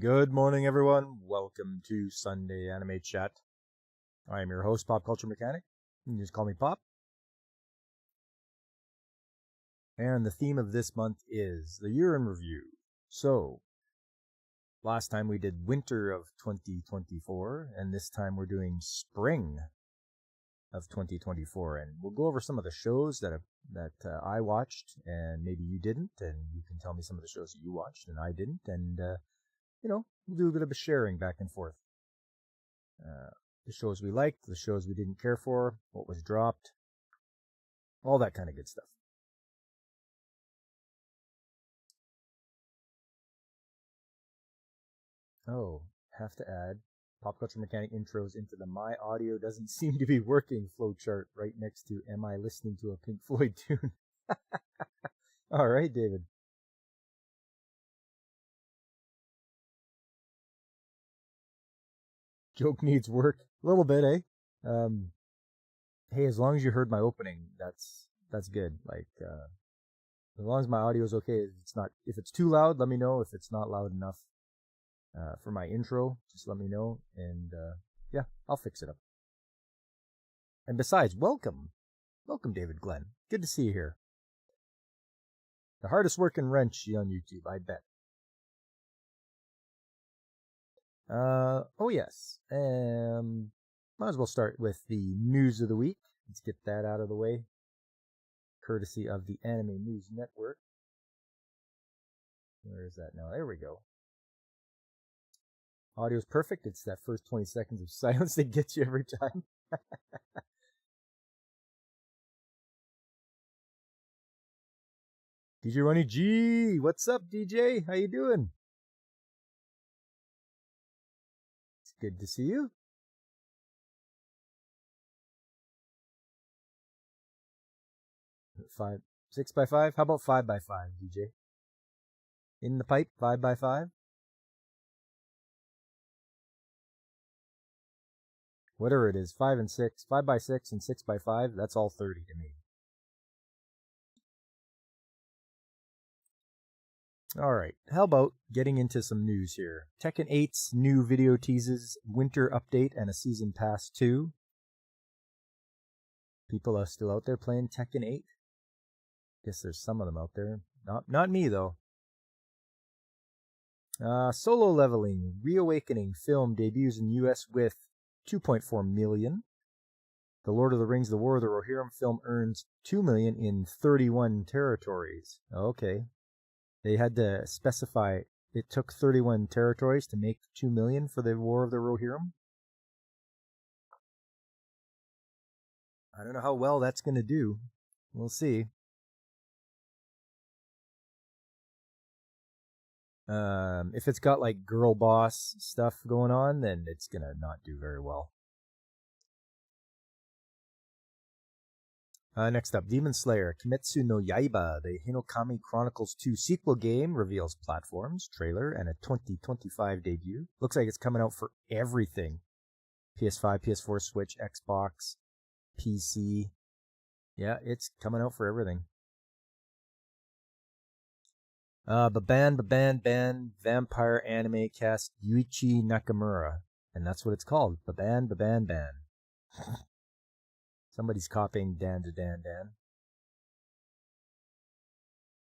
Good morning, everyone. Welcome to Sunday Anime Chat. I am your host, Pop Culture Mechanic. You can just call me Pop. And the theme of this month is the year in review. So, last time we did winter of 2024, and this time we're doing spring of 2024. And we'll go over some of the shows that I watched, and maybe you didn't, and you can tell me some of the shows that you watched and I didn't, and we'll do a bit of a sharing back and forth. The shows we liked, the shows we didn't care for, what was dropped, all that kind of good stuff. Oh, have to add Pop Culture Mechanic intros into the My Audio doesn't seem to be working flowchart right next to Am I listening to a Pink Floyd tune? All right, David. Joke needs work. A little bit, eh? Hey, as long as you heard my opening, that's good. Like, as long as my audio is okay, if it's too loud, let me know. If it's not loud enough for my intro, just let me know, and yeah, I'll fix it up. And besides, welcome, David Glenn. Good to see you here. The hardest working wrench on YouTube, I bet. Oh yes. Might as well start with the news of the week. Let's get that out of the way. Courtesy of the Anime News Network. Where is that now? There we go. Audio's perfect. It's that first 20 seconds of silence that gets you every time. DJ Ronnie G, what's up, DJ? How you doing? It's good to see you. 6x5. How about 5x5, DJ? In the pipe, 5x5. Whatever it is, 5 and 6, 5x6 and 6x5. That's all 30 to me. Alright, how about getting into some news here? Tekken 8's new video teases winter update and a season pass 2. People are still out there playing Tekken 8. Guess there's some of them out there. Not me though. Solo Leveling Reawakening film debuts in US with 2.4 million. The Lord of the Rings: The War of the Rohirrim film earns 2 million in 31 territories. Okay. They had to specify it took 31 territories to make 2 million for the War of the Rohirrim. I don't know how well that's going to do. We'll see. If it's got like girl boss stuff going on, then it's going to not do very well. Next up, Demon Slayer Kimetsu no Yaiba, the Hinokami Chronicles 2 sequel game, reveals platforms, trailer, and a 2025 debut. Looks like it's coming out for everything. PS5, PS4, Switch, Xbox, PC. Yeah, it's coming out for everything. Baban vampire anime cast Yuichi Nakamura. And that's what it's called. Baban. Somebody's copying Dan to Dan.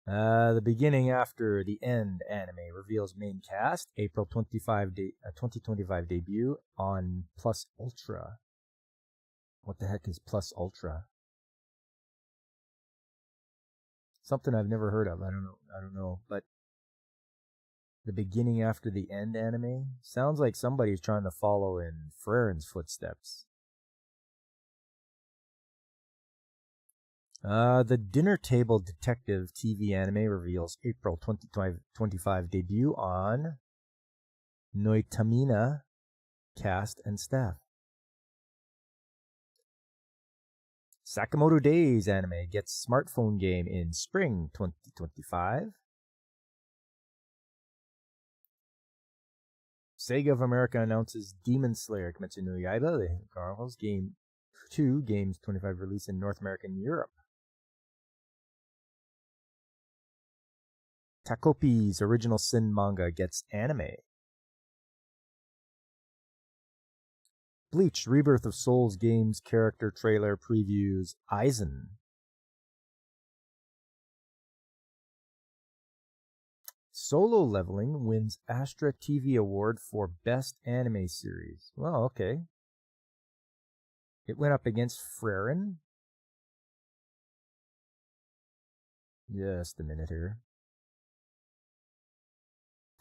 The beginning after the end anime reveals main cast, April 2025 debut on Plus Ultra. What the heck is Plus Ultra? Something I've never heard of. I don't know. But the beginning after the end anime sounds like somebody's trying to follow in Freren's footsteps. The Dinner Table Detective TV anime reveals April 2025 debut on Noitamina cast and staff. Sakamoto Days anime gets smartphone game in spring 2025. Sega of America announces Demon Slayer Kimetsu no Yaiba, the Chronicles Game 2, Games 25 release in North America and Europe. Takopi's Original Sin manga gets anime. Bleach, Rebirth of Souls games, character trailer previews, Aizen. Solo Leveling wins Astra TV Award for Best Anime Series. Well, okay. It went up against Frieren. Just a minute here.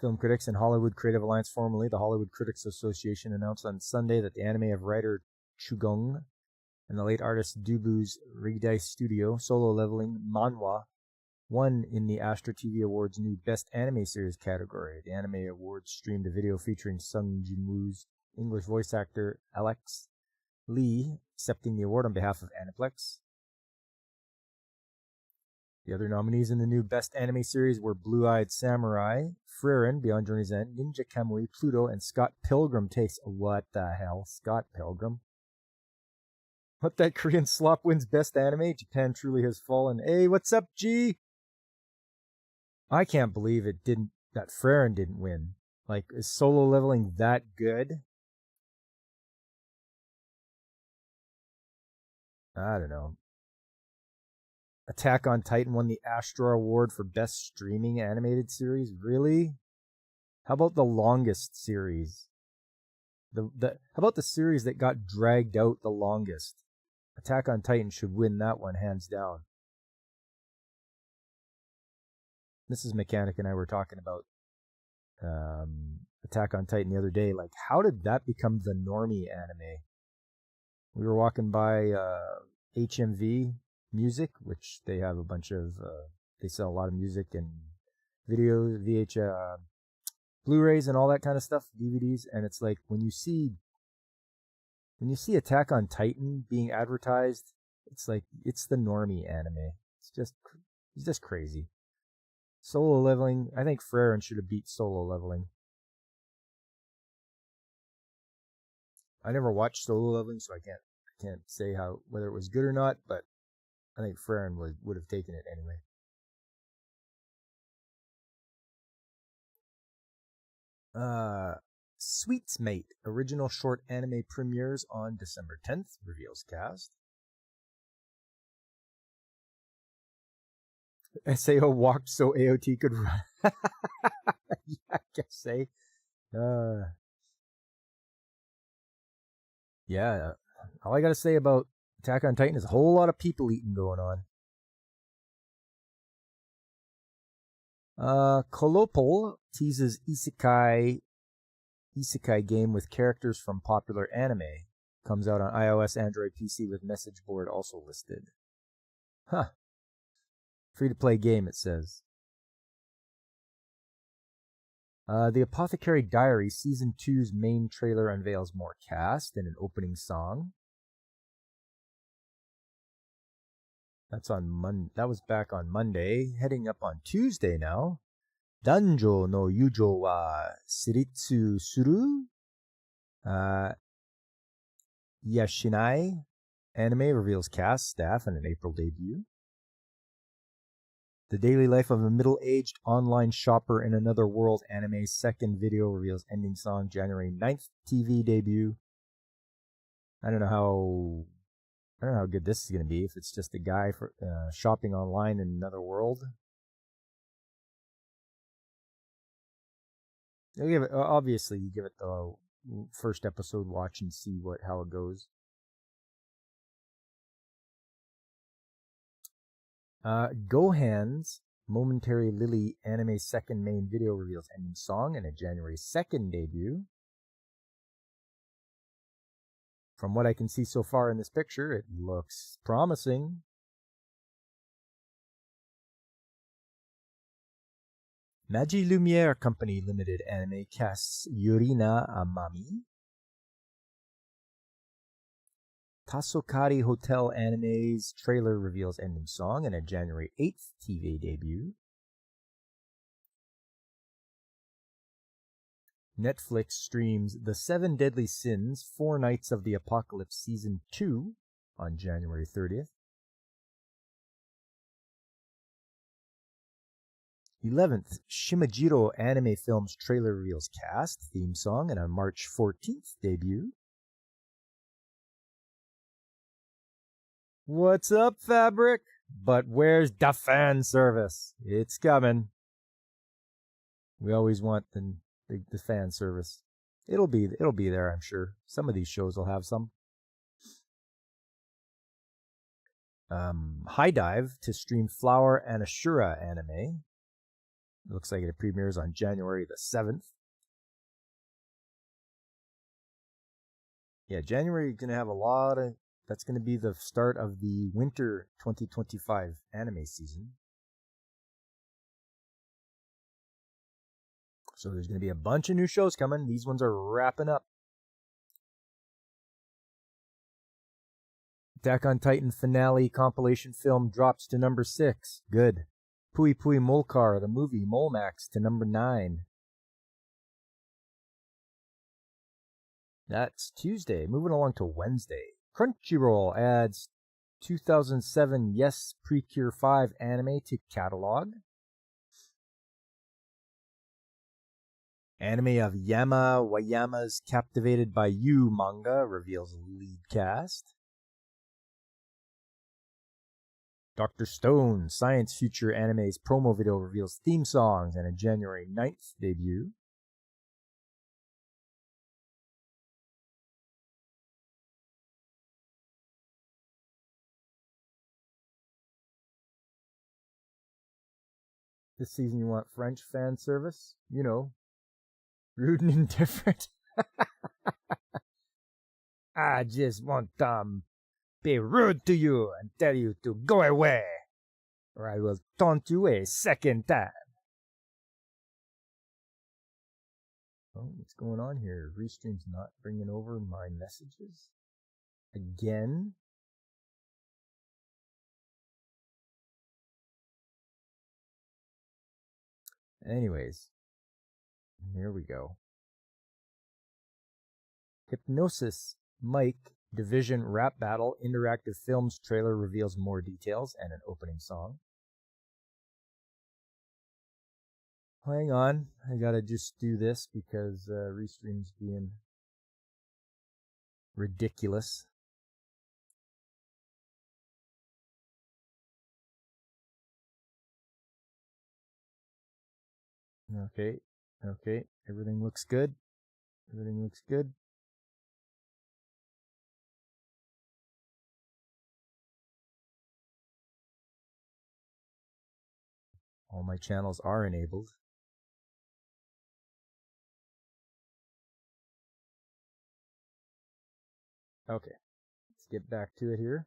Film Critics and Hollywood Creative Alliance, formerly the Hollywood Critics Association, announced on Sunday that the anime of writer Chugong and the late artist Dubu's Rigdai Studio, Solo Leveling Manhwa, won in the Astra TV Awards' new Best Anime Series category. The Anime Awards streamed a video featuring Sung Jin-woo's English voice actor Alex Lee accepting the award on behalf of Aniplex. The other nominees in the new Best Anime Series were Blue-Eyed Samurai, Frieren, Beyond Journey's End, Ninja Kamui, Pluto, and Scott Pilgrim takes... What the hell? Scott Pilgrim? What, that Korean slop wins Best Anime? Japan truly has fallen. Hey, what's up, G? I can't believe that Frieren didn't win. Like, is Solo Leveling that good? I don't know. Attack on Titan won the Astra Award for Best Streaming Animated Series? Really? How about the longest series? How about the series that got dragged out the longest? Attack on Titan should win that one, hands down. Mrs. Mechanic and I were talking about Attack on Titan the other day. Like, how did that become the normie anime? We were walking by HMV Music, which they have a bunch of, they sell a lot of music and videos, Blu-rays and all that kind of stuff, DVDs, and it's like when you see Attack on Titan being advertised, it's like it's the normie anime. It's just crazy. Solo Leveling, I think Frieren should have beat Solo Leveling. I never watched Solo Leveling, so I can't say whether it was good or not, but I think Frieren would have taken it anyway. Sweets Mate original short anime premieres on December 10th, reveals cast. SAO walked so AOT could run. Yeah, I guess yeah, all I gotta say about Attack on Titan is a whole lot of people eating going on. Kolopol teases isekai game with characters from popular anime. Comes out on iOS, Android, PC with message board also listed. Huh. Free-to-play game, it says. The Apothecary Diary Season 2's main trailer unveils more cast and an opening song. That was back on Monday. Heading up on Tuesday now. Danjo no Yujo wa Shiritsu Suru. Yashinai anime reveals cast, staff, and an April debut. The Daily Life of a Middle-Aged Online Shopper in Another World anime's second video reveals ending song, January 9th TV debut. I don't know how good this is going to be, if it's just a guy for shopping online in another world. Obviously, you give it the first episode watch and see how it goes. Gohan's Momentary Lily anime second main video reveals ending song and a January 2nd debut. From what I can see so far in this picture, it looks promising. Magi Lumiere Company Limited anime casts Yurina Amami. Tasokari Hotel anime's trailer reveals ending song and a January 8th TV debut. Netflix streams The Seven Deadly Sins, 4 Nights of the Apocalypse Season 2 on January 30th. 11th, Shimajiro Anime Films trailer reveals cast, theme song, and a March 14th debut. What's up, Fabric? But where's the fan service? It's coming. We always want the fan service. It'll be there, I'm sure. Some of these shows will have some. High Dive to stream Flower and Ashura anime. It looks like it premieres on January the 7th. Yeah, January, you're going to have a lot of... That's going to be the start of the winter 2025 anime season. So there's going to be a bunch of new shows coming. These ones are wrapping up. Attack on Titan finale compilation film drops to number 6. Good. Pui Pui Molcar, the movie Molmax, to number 9. That's Tuesday. Moving along to Wednesday. Crunchyroll adds 2007 Yes Precure 5 anime to catalog. Anime of Yama Wayama's Captivated by You manga reveals lead cast. Dr. Stone Science Future Anime's promo video reveals theme songs and a January 9th debut. This season you want French fan service? You know, rude and indifferent. I just want be rude to you and tell you to go away, or I will taunt you a second time. Oh, what's going on here? Restream's not bringing over my messages again. Anyways, here we go. Hypnosis Mike Division Rap Battle Interactive Films trailer reveals more details and an opening song. Hang on, I gotta just do this because Restream's being ridiculous. Okay, everything looks good. Everything looks good. All my channels are enabled. Okay, let's get back to it here.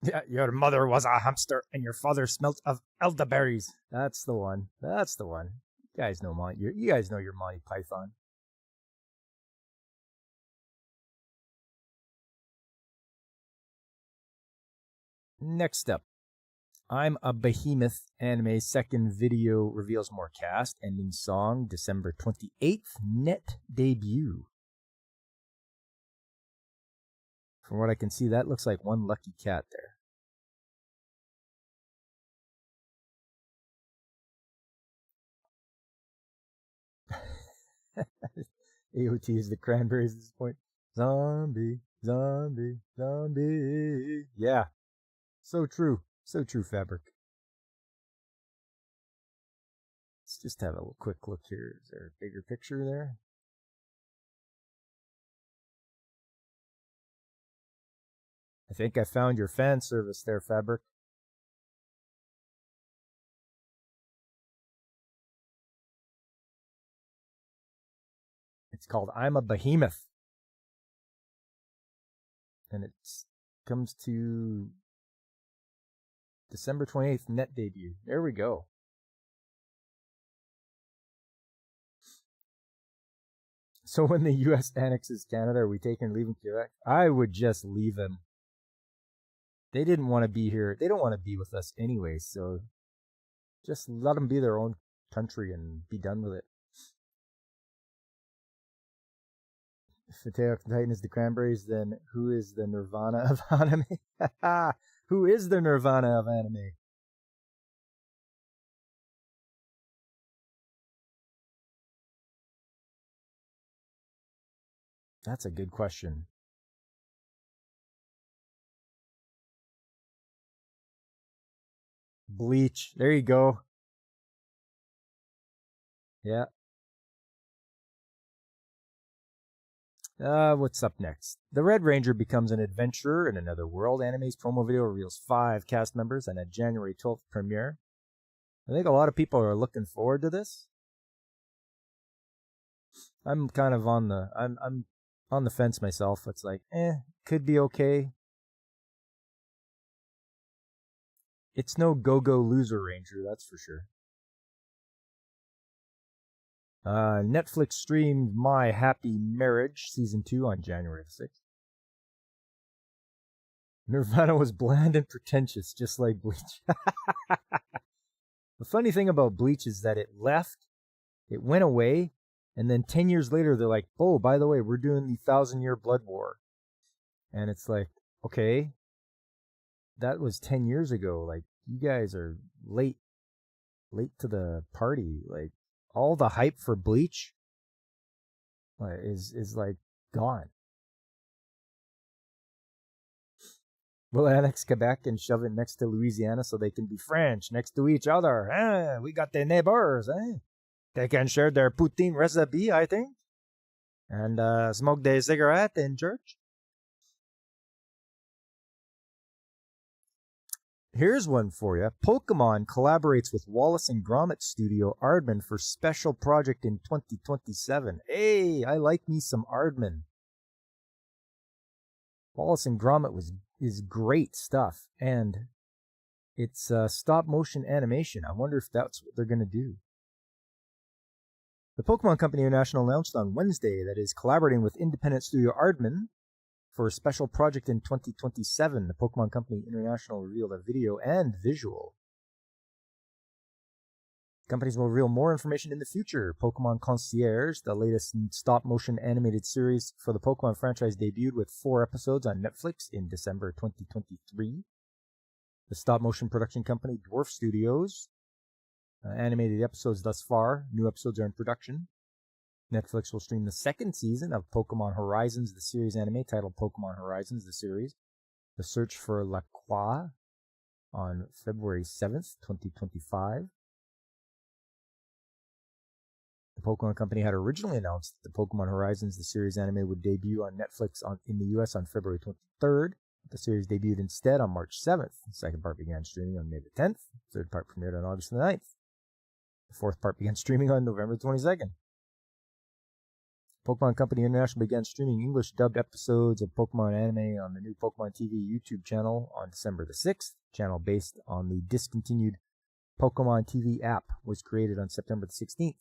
Yeah, your mother was a hamster and your father smelt of elderberries. That's the one. That's the one. You guys know your Monty Python. Next up, I'm a Behemoth anime second video reveals more cast, ending song December 28th, net debut. From what I can see, that looks like one lucky cat there. AOT is the Cranberries at this point. Zombie, zombie, zombie. Yeah. So true. So true, Fabric. Let's just have a quick look here. Is there a bigger picture there? I think I found your fan service there, Fabric. It's called I'm a Behemoth. And it comes to December 28th, net debut. There we go. So when the U.S. annexes Canada, are we taking leaving Quebec? I would just leave them. They didn't want to be here. They don't want to be with us anyway, so just let them be their own country and be done with it. If Attack on Titan is the Cranberries, then who is the Nirvana of anime? Who is the Nirvana of anime? That's a good question. Bleach. There you go. Yeah. What's up next? The Red Ranger becomes an adventurer in another world. Anime's promo video reveals 5 cast members and a January 12th premiere. I think a lot of people are looking forward to this. I'm kind of on the I'm on the fence myself. It's like, could be okay. It's no Go-Go Loser Ranger, that's for sure. Netflix streamed My Happy Marriage Season 2 on January 6th. Nirvana was bland and pretentious, just like Bleach. The funny thing about Bleach is that it left, it went away, and then 10 years later, they're like, oh, by the way, we're doing the 1,000-Year Blood War. And it's like, okay, that was 10 years ago. Like, you guys are late to the party. Like, all the hype for Bleach is like gone. We'll annex Quebec and shove it next to Louisiana so they can be French next to each other. We got their neighbors. They can share their poutine recipe, I think. And smoke their cigarette in church. Here's one for you. Pokemon collaborates with Wallace and Gromit studio Aardman for special project in 2027. Hey, I like me some Aardman. Wallace and Gromit is great stuff, and it's stop motion animation. I wonder if that's what they're going to do. The Pokemon Company International announced on Wednesday that it is collaborating with independent studio Aardman for a special project in 2027. The Pokemon Company International revealed a video and visual. Companies will reveal more information in the future. Pokemon Concierge, the latest stop-motion animated series for the Pokemon franchise, debuted with 4 episodes on Netflix in December 2023. The stop-motion production company Dwarf Studios animated episodes thus far. New episodes are in production. Netflix will stream the 2nd season of Pokemon Horizons, the series anime titled Pokemon Horizons, the series. The Search for Lacroix on February 7th, 2025. The Pokemon Company had originally announced that the Pokemon Horizons, the series anime, would debut on Netflix in the US on February 23rd. The series debuted instead on March 7th. The second part began streaming on May the 10th. The third part premiered on August the 9th. The fourth part began streaming on November 22nd. Pokemon Company International began streaming English-dubbed episodes of Pokemon anime on the new Pokemon TV YouTube channel on December the 6th. The channel based on the discontinued Pokemon TV app was created on September the 16th.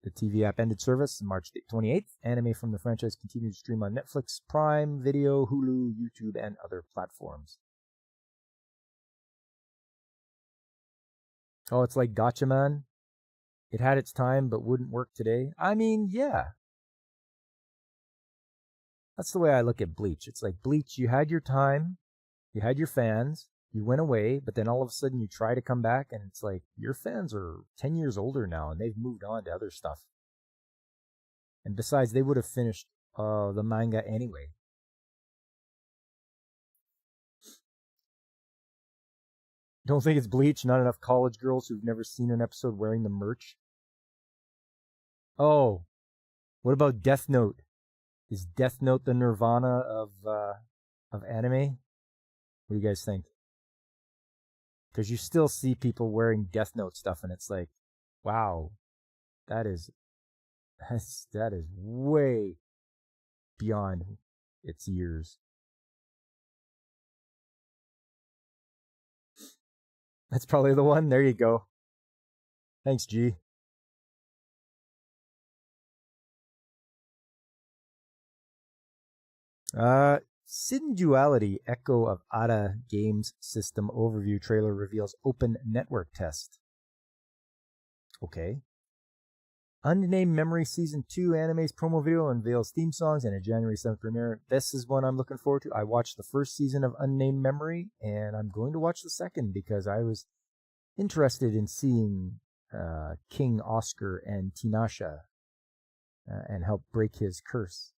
The TV app ended service on March 28th. Anime from the franchise continued to stream on Netflix, Prime Video, Hulu, YouTube, and other platforms. Oh, it's like Gatchaman. It had its time, but wouldn't work today. I mean, yeah. That's the way I look at Bleach. It's like Bleach, you had your time, you had your fans, you went away, but then all of a sudden you try to come back, and it's like, your fans are 10 years older now, and they've moved on to other stuff. And besides, they would have finished the manga anyway. Don't think it's Bleach, not enough college girls who've never seen an episode wearing the merch. Oh, what about Death Note? Is Death Note the Nirvana of anime? What do you guys think? Because you still see people wearing Death Note stuff, and it's like, wow, that is way beyond its years. That's probably the one. There you go. Thanks, G. Sin Duality Echo of Ada Games System Overview trailer reveals open network test. Okay. Unnamed Memory Season 2 anime's promo video unveils theme songs and a January 7th premiere. This is one I'm looking forward to. I watched the first season of Unnamed Memory, and I'm going to watch the second because I was interested in seeing King Oscar and Tinashe and help break his curse.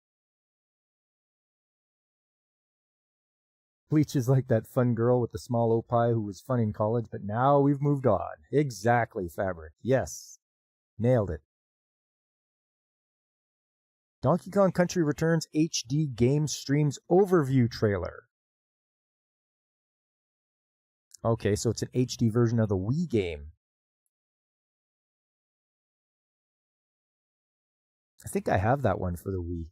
Bleach is like that fun girl with the small opie who was fun in college, but now we've moved on. Exactly, Fabric. Yes. Nailed it. Donkey Kong Country Returns HD Game Streams Overview Trailer. Okay, so it's an HD version of the Wii game. I think I have that one for the Wii.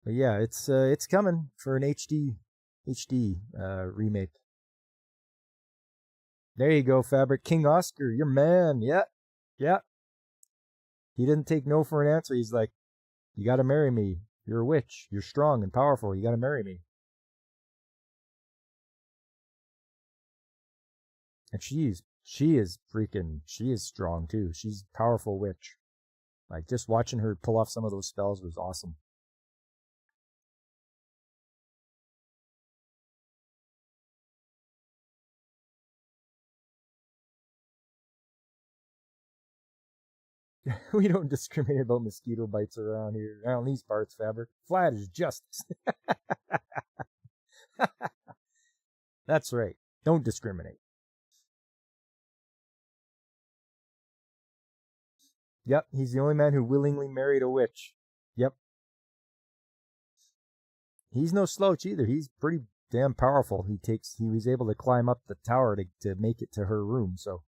But yeah, it's coming for an HD remake. There you go, Fabric. King Oscar, your man. Yeah. He didn't take no for an answer. He's like, you gotta marry me. You're a witch. You're strong and powerful. You gotta marry me. And she is strong too. She's a powerful witch. Like, just watching her pull off some of those spells was awesome. We don't discriminate about mosquito bites around here. Around these parts, Fabric. Flat is justice. That's right. Don't discriminate. Yep, he's the only man who willingly married a witch. Yep. He's no slouch either. He's pretty damn powerful. He was able to climb up the tower to make it to her room, so.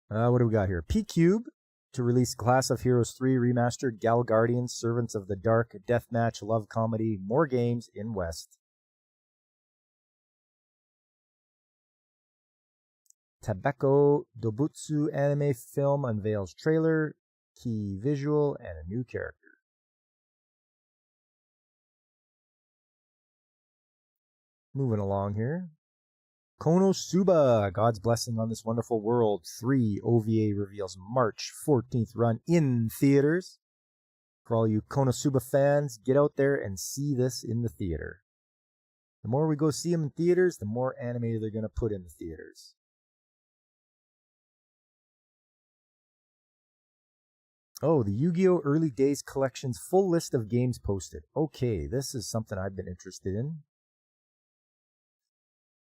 What do we got here? P-Cube to release Class of Heroes 3 Remastered, Gal Guardians, Servants of the Dark, Deathmatch, Love Comedy, more games in West. Tabeko Dobutsu anime film unveils trailer, key visual, and a new character. Moving along here. Konosuba, God's Blessing on This Wonderful World 3 OVA reveals March 14th run in theaters. For all you Konosuba fans, get out there and see this in the theater. The more we go see them in theaters, the more anime they're going to put in the theaters. Oh, the Yu-Gi-Oh! Early Days Collection's full list of games posted. Okay, this is something I've been interested in.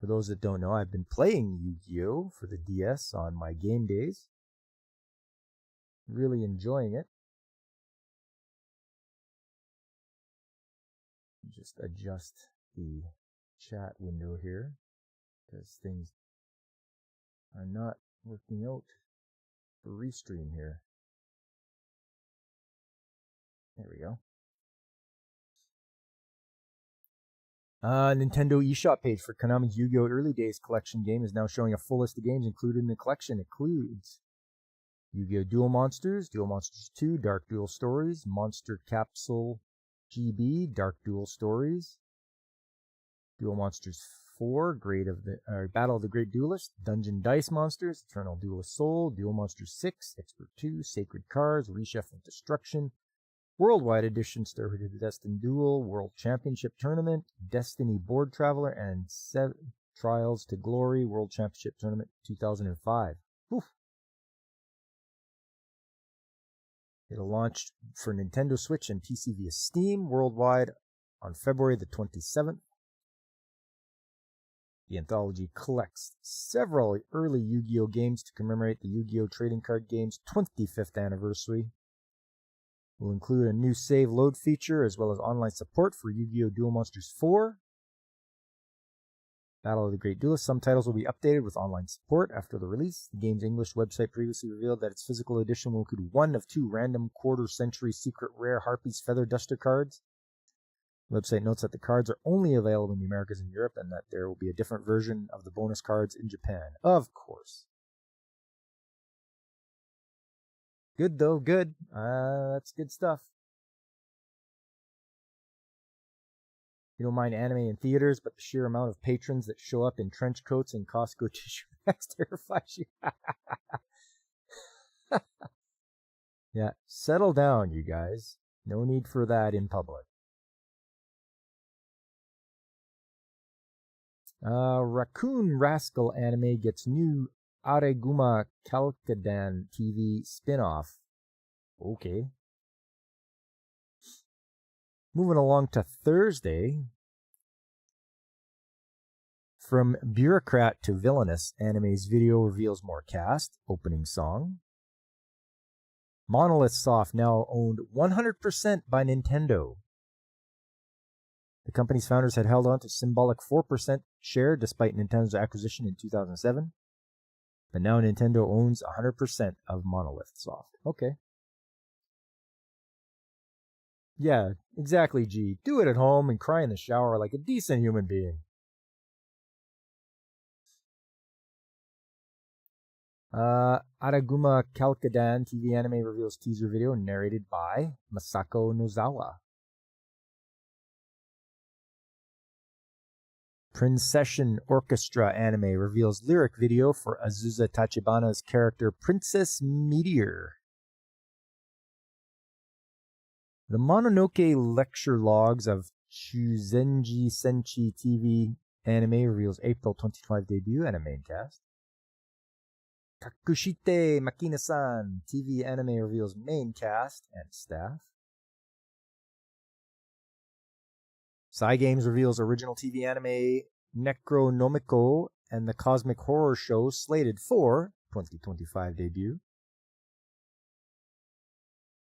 For those that don't know, I've been playing Yu-Gi-Oh! For the DS on my game days. Really enjoying it. Just adjust the chat window here because things are not working out for Restream here. There we go. Nintendo eShop page for Konami's Yu-Gi-Oh! Early Days Collection game is now showing a full list of games included in the collection. It includes Yu-Gi-Oh! Duel Monsters 2, Dark Duel Stories, Monster Capsule GB, Dark Duel Stories, Duel Monsters 4, Battle of the Great Duelist, Dungeon Dice Monsters, Eternal Duelist Soul, Duel Monsters 6, Expert 2, Sacred Cards, Reshef and Destruction, Worldwide Edition, Started Destined Duel, World Championship Tournament, Destiny Board Traveler, and Trials to Glory World Championship Tournament 2005. Oof. It'll launch for Nintendo Switch and PC via Steam worldwide on February the 27th. The anthology collects several early Yu-Gi-Oh! Games to commemorate the Yu-Gi-Oh! Trading Card Game's 25th anniversary. Will include a new save load feature as well as online support for Yu-Gi-Oh! Duel Monsters 4. Battle of the Great Duelist. Some titles will be updated with online support after the release. The game's English website previously revealed that its physical edition will include one of 2 random quarter-century secret rare Harpy's Feather Duster cards. The website notes that the cards are only available in the Americas and Europe and that there will be a different version of the bonus cards in Japan. Of course. Good though, good. That's good stuff. You don't mind anime in theaters, but the sheer amount of patrons that show up in trench coats and Costco tissue bags terrifies you. Yeah, settle down, you guys. No need for that in public. Raccoon Rascal anime gets new Areguma Kalkadan TV spin-off. Okay. Moving along to Thursday. From bureaucrat to villainous, anime's video reveals more cast, opening song. Monolith Soft now owned 100% by Nintendo. The company's founders had held on to symbolic 4% share despite Nintendo's acquisition in 2007. But now Nintendo owns 100% of Monolith Soft. Okay. Yeah, exactly, G. Do it at home and cry in the shower like a decent human being. Araguma Kalkadan TV anime reveals teaser video narrated by Masako Nozawa. Princession Orchestra anime reveals lyric video for Azusa Tachibana's character Princess Meteor. The Mononoke lecture logs of Chuzenji Senshi TV anime reveals April 2025 debut and a main cast. Kakushite Makina-san TV anime reveals main cast and staff. Cygames reveals original TV anime Necronomicon and the Cosmic Horror Show slated for 2025 debut.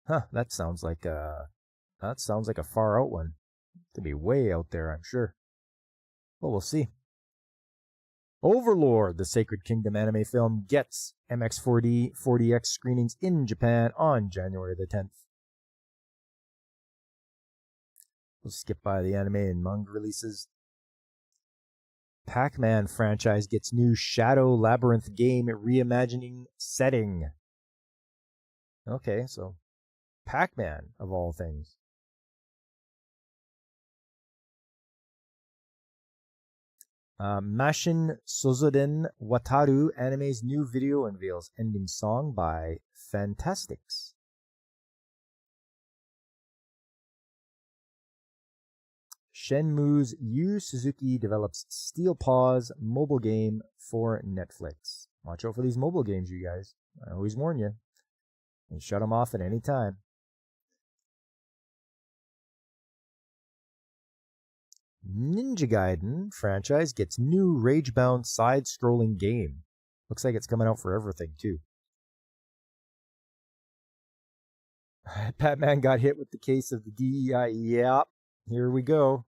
Huh, that sounds like a far out one. To be way out there, I'm sure. Well, we'll see. Overlord, the Sacred Kingdom anime film, gets MX4D 4DX screenings in Japan on January the 10th. We'll skip by the anime and manga releases. Pac-Man franchise gets new Shadow Labyrinth game reimagining setting. Okay, so Pac-Man, of all things. Mashin Sozoden Wataru anime's new video unveils ending song by Fantastics. Shenmue's Yu Suzuki develops Steel Paws mobile game for Netflix. Watch out for these mobile games, you guys. I always warn you. And shut them off at any time. Ninja Gaiden franchise gets new rage-bound side-scrolling game. Looks like it's coming out for everything, too. Batman got hit with the case of the DEI. Yep, here we go.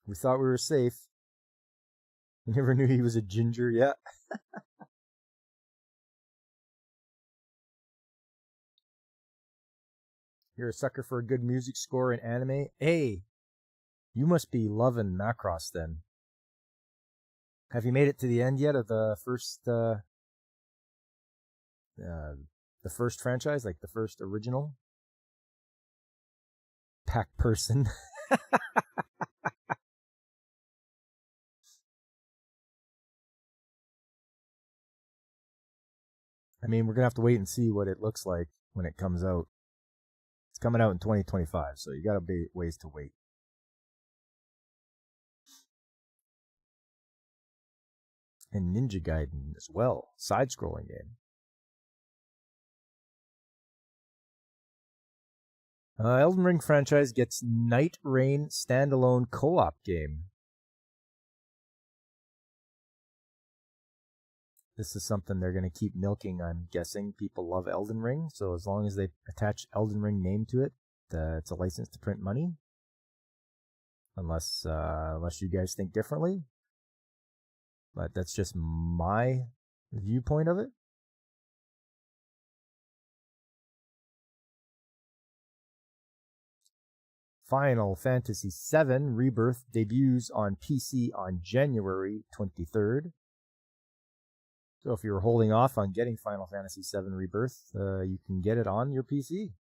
We thought we were safe. We never knew he was a ginger yet. You're a sucker for a good music score in anime? Hey, you must be loving Macross then. Have you made it to the end yet of the first franchise, like the first original? Pack person. I mean, we're going to have to wait and see what it looks like when it comes out. It's coming out in 2025, so you got a bit ways to wait. And Ninja Gaiden as well, side-scrolling game. Elden Ring franchise gets Night Rain standalone co-op game. This is something they're going to keep milking, I'm guessing. People love Elden Ring, so as long as they attach Elden Ring name to it, it's a license to print money. Unless you guys think differently. But that's just my viewpoint of it. Final Fantasy VII Rebirth debuts on PC on January 23rd. So if you're holding off on getting Final Fantasy VII Rebirth, you can get it on your PC.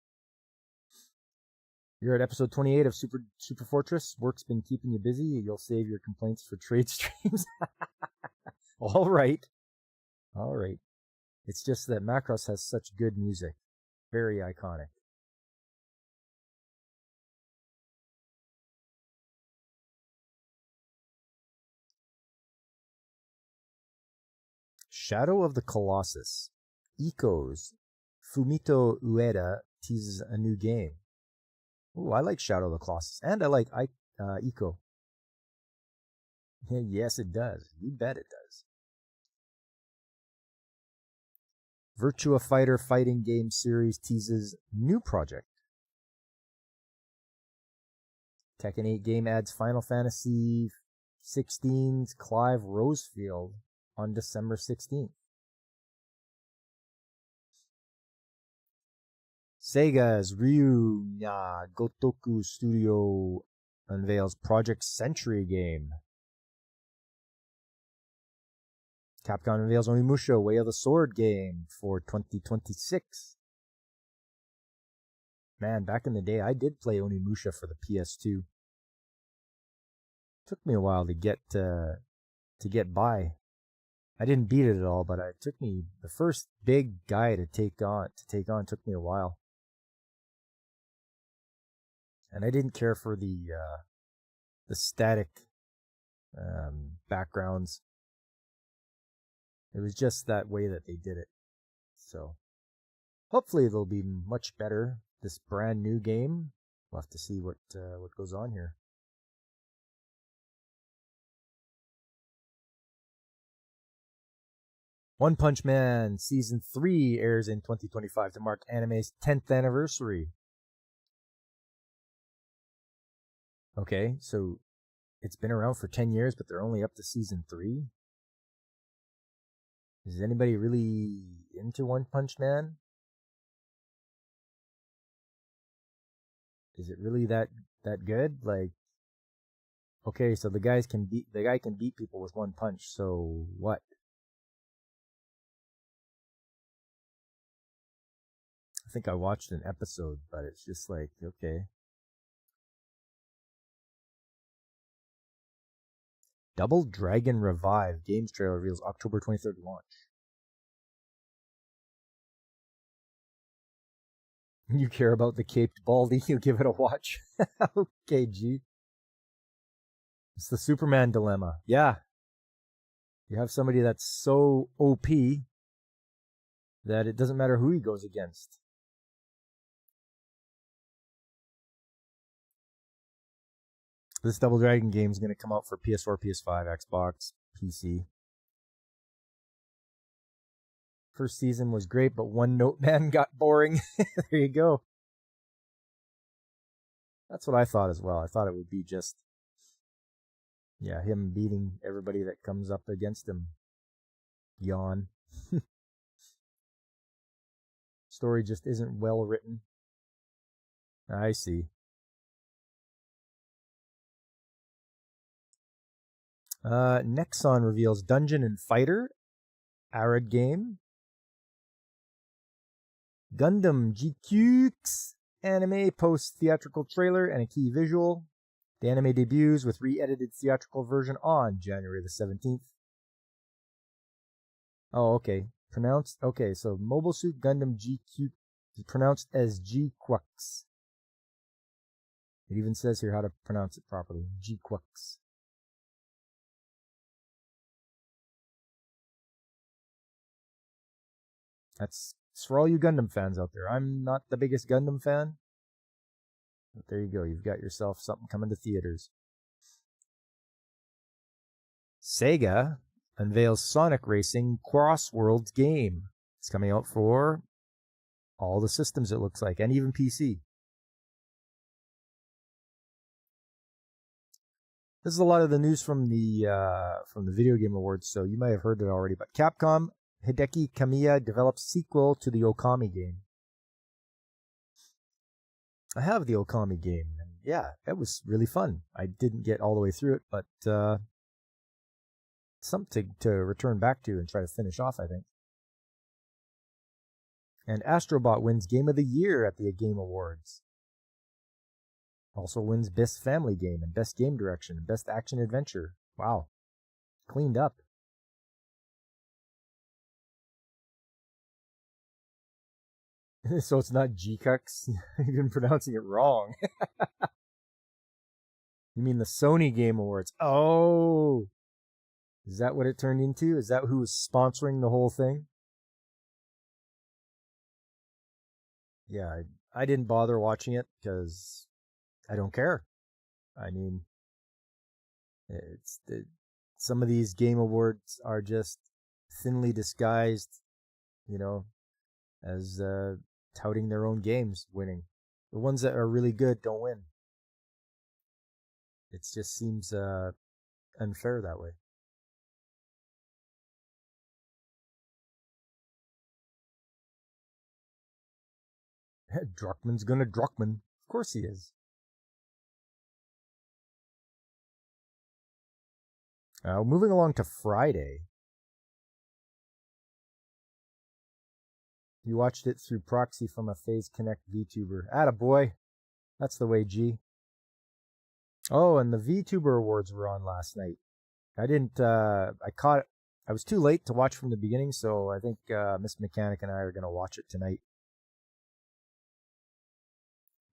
You're at episode 28 of Super Fortress. Work's been keeping you busy. You'll save your complaints for trade streams. All right. It's just that Macross has such good music. Very iconic. Shadow of the Colossus. Ico's Fumito Ueda teases a new game. Ooh, I like Shadow of the Colossus. And I like Ico. Yes, it does. You bet it does. Virtua Fighter fighting game series teases new project. Tekken 8 game adds Final Fantasy 16's Clive Rosefield on December 16th. Sega's Ryu-Nya Gotoku Studio unveils Project Century game. Capcom unveils Onimusha Way of the Sword game for 2026. Man, back in the day, I did play Onimusha for the PS2. Took me a while to get by. I didn't beat it at all, but it took me the first big guy to take on took me a while. And I didn't care for the static backgrounds. It was just that way that they did it. So hopefully it'll be much better. This brand new game. We'll have to see what goes on here. One Punch Man Season 3 airs in 2025 to mark anime's 10th anniversary. Okay, so it's been around for 10 years, but they're only up to Season 3? Is anybody really into One Punch Man? Is it really that good? Like, okay, so the guy can beat people with one punch, so what? I think I watched an episode, but it's just like, okay. Double Dragon Revive games trailer reveals October 23rd launch. You care about the caped baldy, you give it a watch. Okay, G. It's the Superman dilemma. Yeah. You have somebody that's so OP that it doesn't matter who he goes against. This Double Dragon game is going to come out for PS4, PS5, Xbox, PC. First season was great, but One Note Man got boring. There you go. That's what I thought as well. I thought it would be just, him beating everybody that comes up against him. Yawn. Story just isn't well written. I see. Nexon reveals Dungeon and Fighter, Arad game. Gundam GQ's anime post theatrical trailer and a key visual. The anime debuts with re-edited theatrical version on January the 17th. Oh, okay. So Mobile Suit Gundam GQ is pronounced as GQux. It even says here how to pronounce it properly. GQux. That's for all you Gundam fans out there. I'm not the biggest Gundam fan. But there you go. You've got yourself something coming to theaters. Sega unveils Sonic Racing Cross Worlds game. It's coming out for all the systems, it looks like, and even PC. This is a lot of the news from the Video Game Awards, so you might have heard it already. But Capcom Hideki Kamiya develops sequel to the Okami game. I have the Okami game, and yeah, it was really fun. I didn't get all the way through it, but something to return back to and try to finish off, I think. And Astrobot wins Game of the Year at the Game Awards. Also wins Best Family Game and Best Game Direction and Best Action Adventure. Wow. Cleaned up. So it's not G-Cux? You've been pronouncing it wrong. You mean the Sony Game Awards? Oh! Is that what it turned into? Is that who was sponsoring the whole thing? Yeah, I didn't bother watching it because I don't care. I mean, some of these game awards are just thinly disguised, you know, as touting their own games winning. The ones that are really good don't win. It just seems unfair that way. Druckmann's gonna Druckmann. Of course he is. Moving along to Friday. You watched it through proxy from a FaZe Connect VTuber. Attaboy. That's the way, G. Oh, and the VTuber Awards were on last night. I didn't, I was too late to watch from the beginning, so I think Miss Mechanic and I are going to watch it tonight.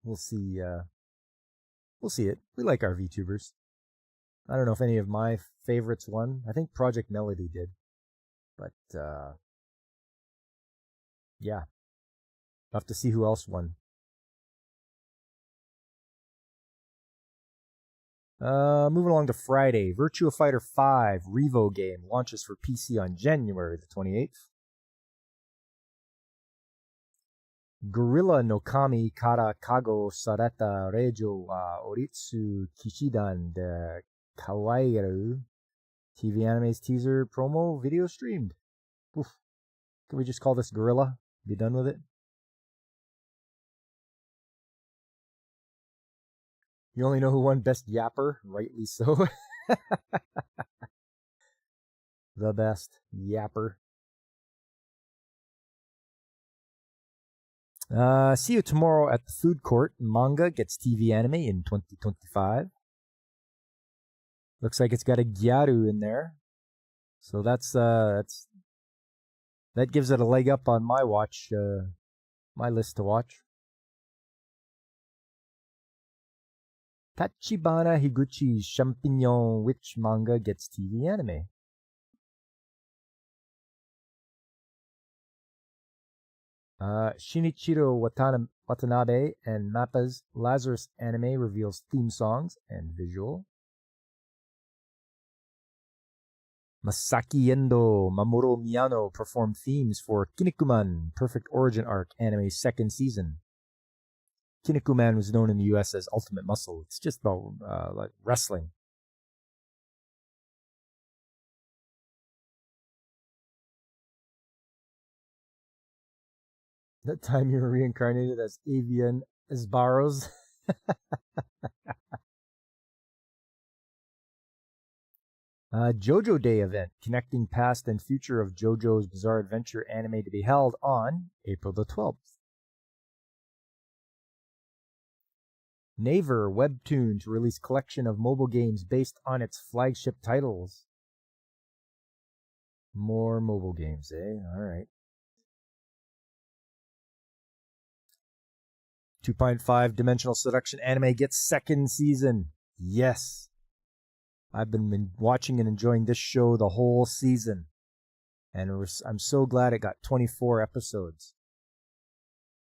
We'll see, we'll see it. We like our VTubers. I don't know if any of my favorites won. I think Project Melody did. But, yeah. We'll have to see who else won. Moving along to Friday. Virtua Fighter 5 Revo game launches for PC on January the 28th. Gorilla no Kami Kara Kago Sareta Rejo wa Oritsu Kishidan de Kawairu TV Anime's teaser promo video streamed. Oof. Can we just call this Gorilla? Be done with it? You only know who won Best Yapper? Rightly so. The best Yapper. See you tomorrow at the food court. Manga gets TV anime in 2025. Looks like it's got a Gyaru in there. So that gives it a leg up on my watch, my list to watch. Tachibana Higuchi's Champignon Witch manga gets TV anime. Shinichiro Watanabe and Mappa's Lazarus anime reveals theme songs and visual. Masaki Endo, Mamoru Miyano perform themes for Kinnikuman Perfect Origin Arc anime's second season. Kinnikuman was known in the US as Ultimate Muscle. It's just about like wrestling. That time you were reincarnated as Avian Esbarros. JoJo Day event connecting past and future of JoJo's Bizarre Adventure anime to be held on April the 12th. Naver Webtoon to release collection of mobile games based on its flagship titles. More mobile games, eh? All right. 2.5 Dimensional Seduction anime gets second season. Yes. I've been watching and enjoying this show the whole season. And I'm so glad it got 24 episodes.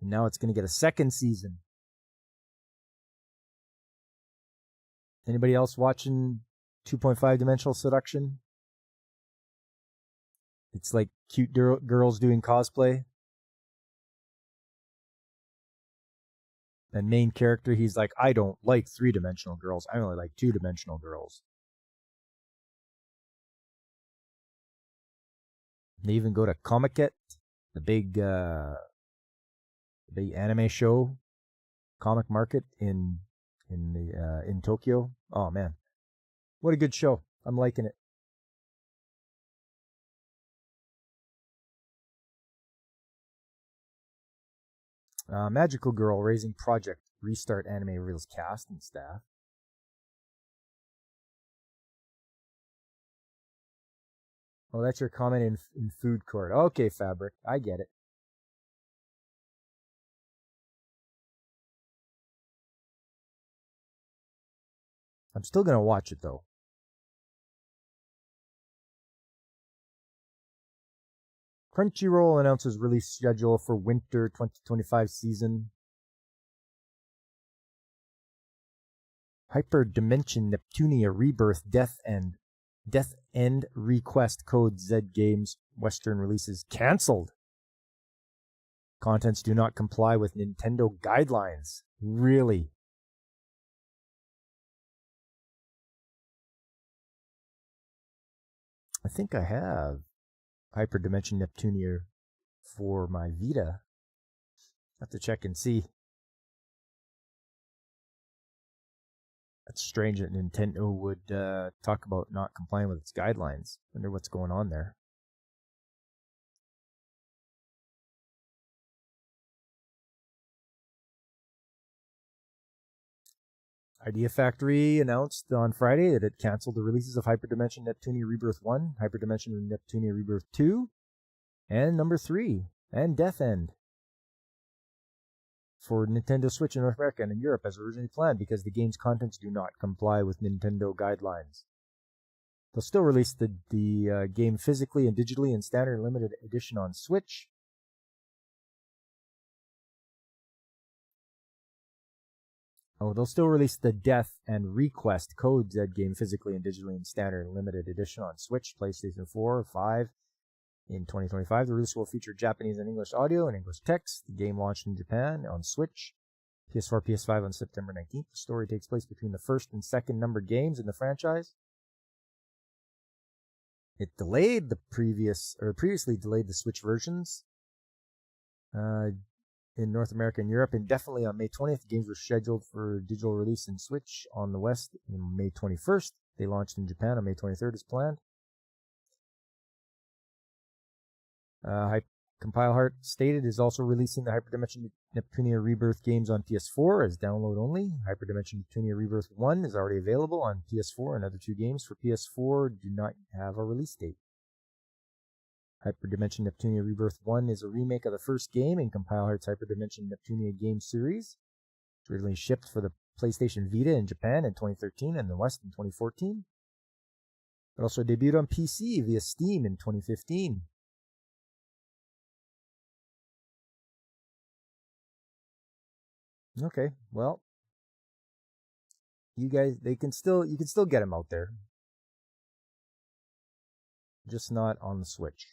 And now it's going to get a second season. Anybody else watching 2.5 Dimensional Seduction? It's like cute girls doing cosplay. And main character, he's like, I don't like 3-dimensional girls. I only like 2-dimensional girls. They even go to Comiket, the big anime show, comic market in Tokyo. Oh man, what a good show! I'm liking it. Magical Girl Raising Project Restart Anime reveals cast and staff. Oh, that's your comment in food court. Okay, Fabric. I get it. I'm still going to watch it, though. Crunchyroll announces release schedule for winter 2025 season. Hyperdimension Neptunia Rebirth Death End Request Code Z Games Western releases cancelled. Contents do not comply with Nintendo guidelines. Really? I think I have Hyperdimension Neptunia for my Vita. Have to check and see. That's strange that Nintendo would talk about not complying with its guidelines. Wonder what's going on there. Idea Factory announced on Friday that it canceled the releases of Hyperdimension Neptunia Rebirth 1, Hyperdimension Neptunia Rebirth 2, and number 3, and Death End for Nintendo Switch in North America and in Europe as originally planned because the game's contents do not comply with Nintendo guidelines. They'll still release the game physically and digitally in standard and limited edition on Switch. Oh, they'll still release the Death and Request Code Z game physically and digitally in standard and limited edition on Switch, PlayStation 4, 5 in 2025. The release will feature Japanese and English audio and English text. The game launched in Japan on Switch, PS4, PS5 on September 19th. The story takes place between the first and second numbered games in the franchise. It delayed the previously delayed the Switch versions in North America and Europe indefinitely on May 20th. The games were scheduled for digital release in Switch on the West on May 21st. They launched in Japan on May 23rd as planned. CompileHeart stated is also releasing the Hyperdimension Neptunia Rebirth games on PS4 as download only. Hyperdimension Neptunia Rebirth 1 is already available on PS4, and other 2 games for PS4 do not have a release date. Hyperdimension Neptunia Rebirth 1 is a remake of the first game in CompileHeart's Hyperdimension Neptunia game series. It originally shipped for the PlayStation Vita in Japan in 2013 and the West in 2014. It also debuted on PC via Steam in 2015. Okay, well, you can still get them out there, just not on the Switch.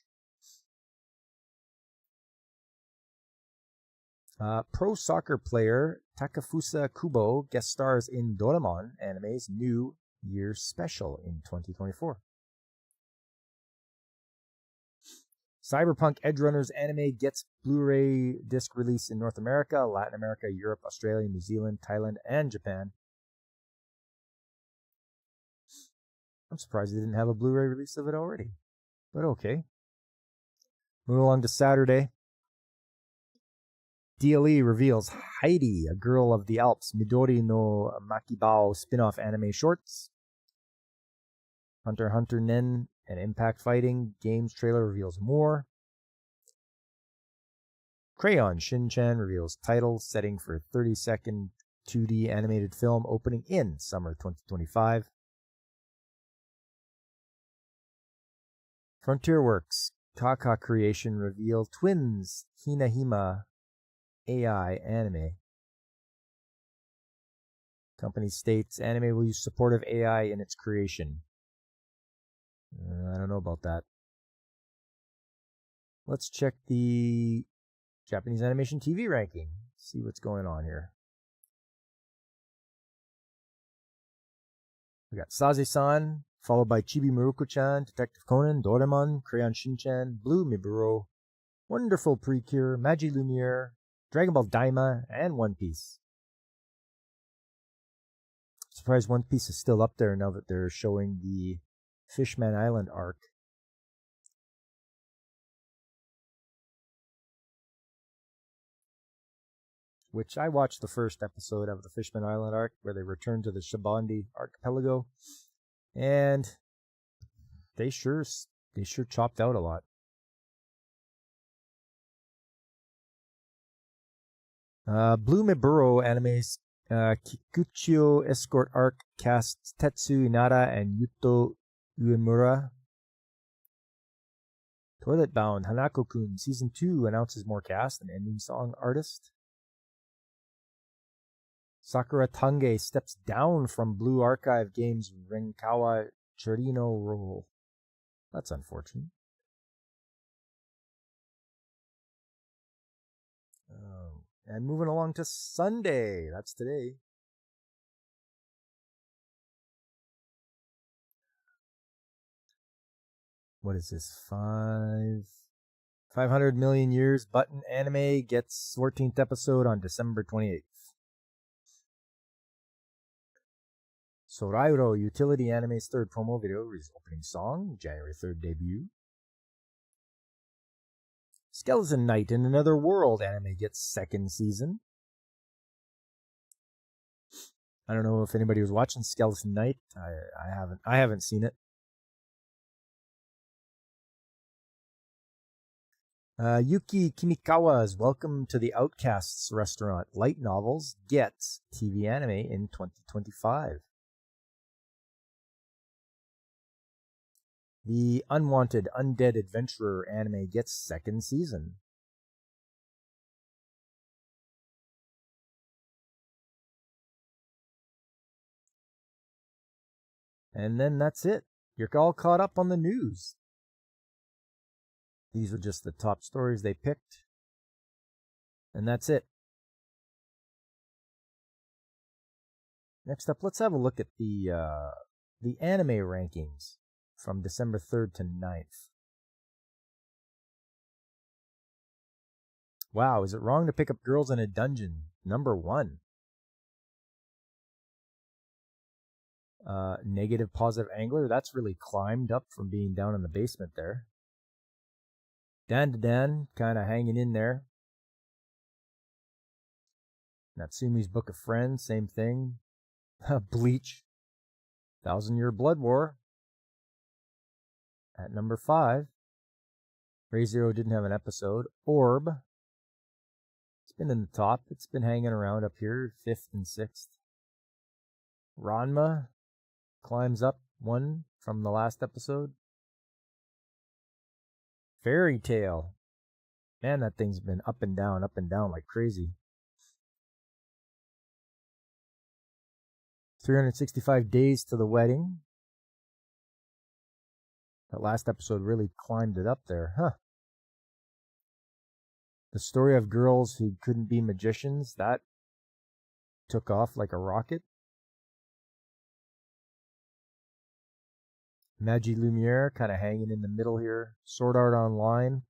Pro soccer player Takafusa Kubo guest stars in Doraemon anime's New Year special in 2024. Cyberpunk Edgerunners anime gets Blu-ray disc release in North America, Latin America, Europe, Australia, New Zealand, Thailand, and Japan. I'm surprised they didn't have a Blu-ray release of it already, but okay. Moving along to Saturday. DLE reveals Heidi, a Girl of the Alps, Midori no Makibao spin-off anime shorts. Hunter x Hunter Nen and Impact Fighting Games trailer reveals more. Crayon Shin-chan reveals title, setting for 30-second 2D animated film opening in summer 2025. Frontierworks Kaka Creation reveal Twins Hinahima AI anime. Company states anime will use supportive AI in its creation. I don't know about that. Let's check the Japanese animation TV ranking. See what's going on here. We got Saze-san, followed by Chibi Maruko-chan, Detective Conan, Doraemon, Crayon Shin-chan, Blue Miburo, Wonderful Precure, Magi Lumiere, Dragon Ball Daima, and One Piece. Surprised One Piece is still up there now that they're showing the Fishman Island arc. which I watched the first episode of the Fishman Island arc where they return to the Shabandi archipelago, and they sure chopped out a lot. Blue Miburo anime's Kikuchiyo escort arc casts Tetsu Inada and Yuto Uemura. Toilet Bound Hanako-kun Season 2 announces more cast and ending song artist. Sakura Tange steps down from Blue Archive Games' Renkawa Chirino role. That's unfortunate. And moving along to Sunday. That's today. What is this? 500 million years. Button anime gets 14th episode on December 28th. Sorairo Utility Anime's third promo video released opening song, January 3rd debut. Skeleton Knight in Another World anime gets second season. I don't know if anybody was watching Skeleton Knight. I haven't seen it. Yuki Kimikawa's Welcome to the Outcasts restaurant light novels gets TV anime in 2025. The Unwanted Undead Adventurer anime gets second season. And then that's it. You're all caught up on the news. These are just the top stories they picked. And that's it. Next up, let's have a look at the anime rankings from December 3rd to 9th. Wow, is it wrong to pick up Girls in a Dungeon? Number 1. Negative Positive Angler, that's really climbed up from being down in the basement there. Dan to Dan, kind of hanging in there. Natsumi's Book of Friends, same thing. Bleach, 1,000-Year Blood War. At number 5, Re:Zero didn't have an episode. Orb, it's been in the top. It's been hanging around up here, 5th and 6th. Ranma climbs up 1 from the last episode. Fairy Tail, man, that thing's been up and down like crazy. 365 Days to the Wedding. That last episode really climbed it up there, huh? The Story of Girls Who Couldn't Be Magicians, that took off like a rocket. Magie Lumiere, kind of hanging in the middle here. Sword Art Online.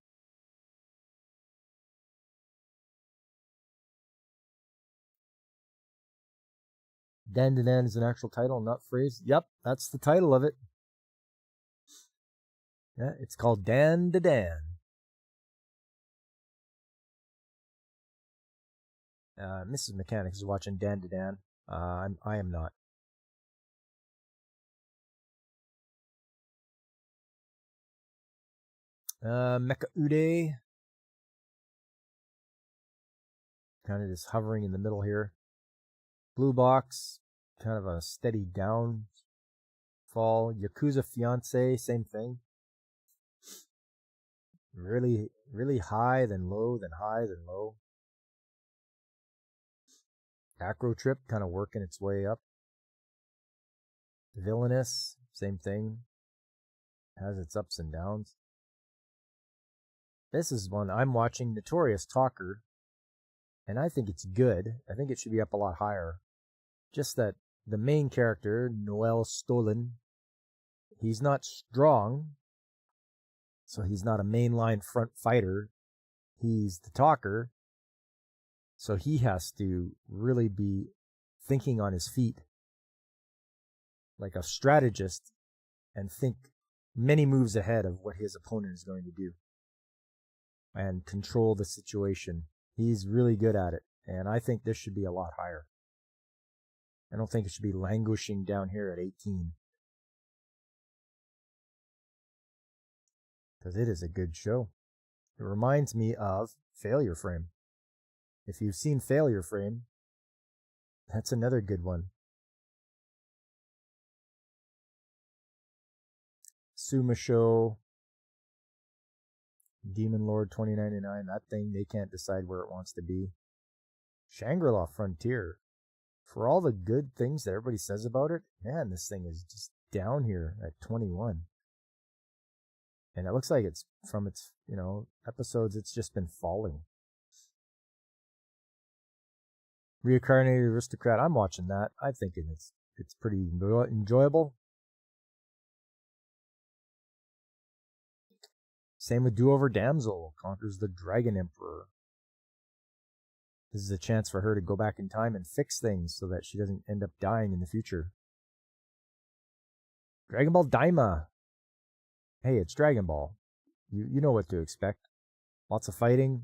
Dan to Dan is an actual title, not phrase. Yep, that's the title of it. Yeah, it's called Dan to Dan. Mrs. Mechanics is watching Dan to Dan. I am not. Mecha Ude. Kind of just hovering in the middle here. Blue Box, kind of a steady downfall. Yakuza Fiance, same thing. Really, really high, then low, then high, then low. Acro Trip, kind of working its way up. Villainous, same thing. Has its ups and downs. This is one I'm watching, Notorious Talker, and I think it's good. I think it should be up a lot higher. Just that the main character, Noel Stolen, he's not strong, so he's not a mainline front fighter. He's the talker, so he has to really be thinking on his feet like a strategist and think many moves ahead of what his opponent is going to do and control the situation. He's really good at it. And I think this should be a lot higher. I don't think it should be languishing down here at 18. Because it is a good show. It reminds me of Failure Frame. If you've seen Failure Frame, that's another good one. Suma Show, Demon Lord 2099, that thing, they can't decide where it wants to be. Shangri-La Frontier, for all the good things that everybody says about it, man, this thing is just down here at 21. And it looks like it's from its, episodes, it's just been falling. Reincarnated Aristocrat, I'm watching that. I'm thinking it's pretty enjoyable. Same with Do Over Damsel, conquers the Dragon Emperor. This is a chance for her to go back in time and fix things so that she doesn't end up dying in the future. Dragon Ball Daima. Hey, it's Dragon Ball. You know what to expect. Lots of fighting,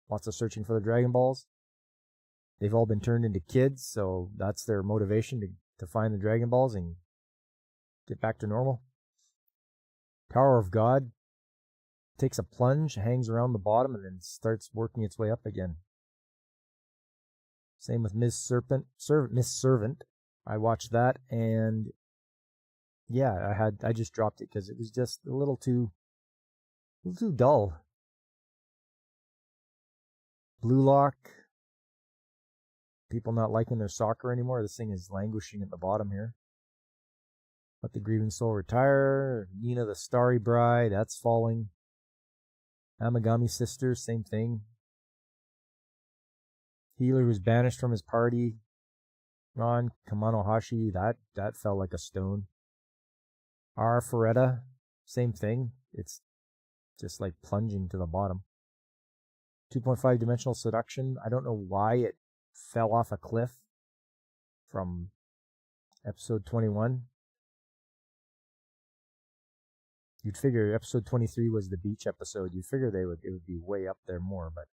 lots of searching for the Dragon Balls. They've all been turned into kids, so that's their motivation to find the Dragon Balls and get back to normal. Tower of God takes a plunge, hangs around the bottom, and then starts working its way up again. Same with Miss Servant. I watched that, and yeah, I just dropped it because it was just a little too dull. Blue Lock. People not liking their soccer anymore. This thing is languishing at the bottom here. Let the Grieving Soul Retire. Nina the Starry Bride, that's falling. Amagami Sisters, same thing. Healer who's banished from his party. Ron Kamanohashi, that fell like a stone. R. Ferretta, same thing. It's just like plunging to the bottom. 2.5 Dimensional Seduction. I don't know why it fell off a cliff from episode 21. You'd figure episode 23 was the beach episode. You'd figure it would be way up there more, but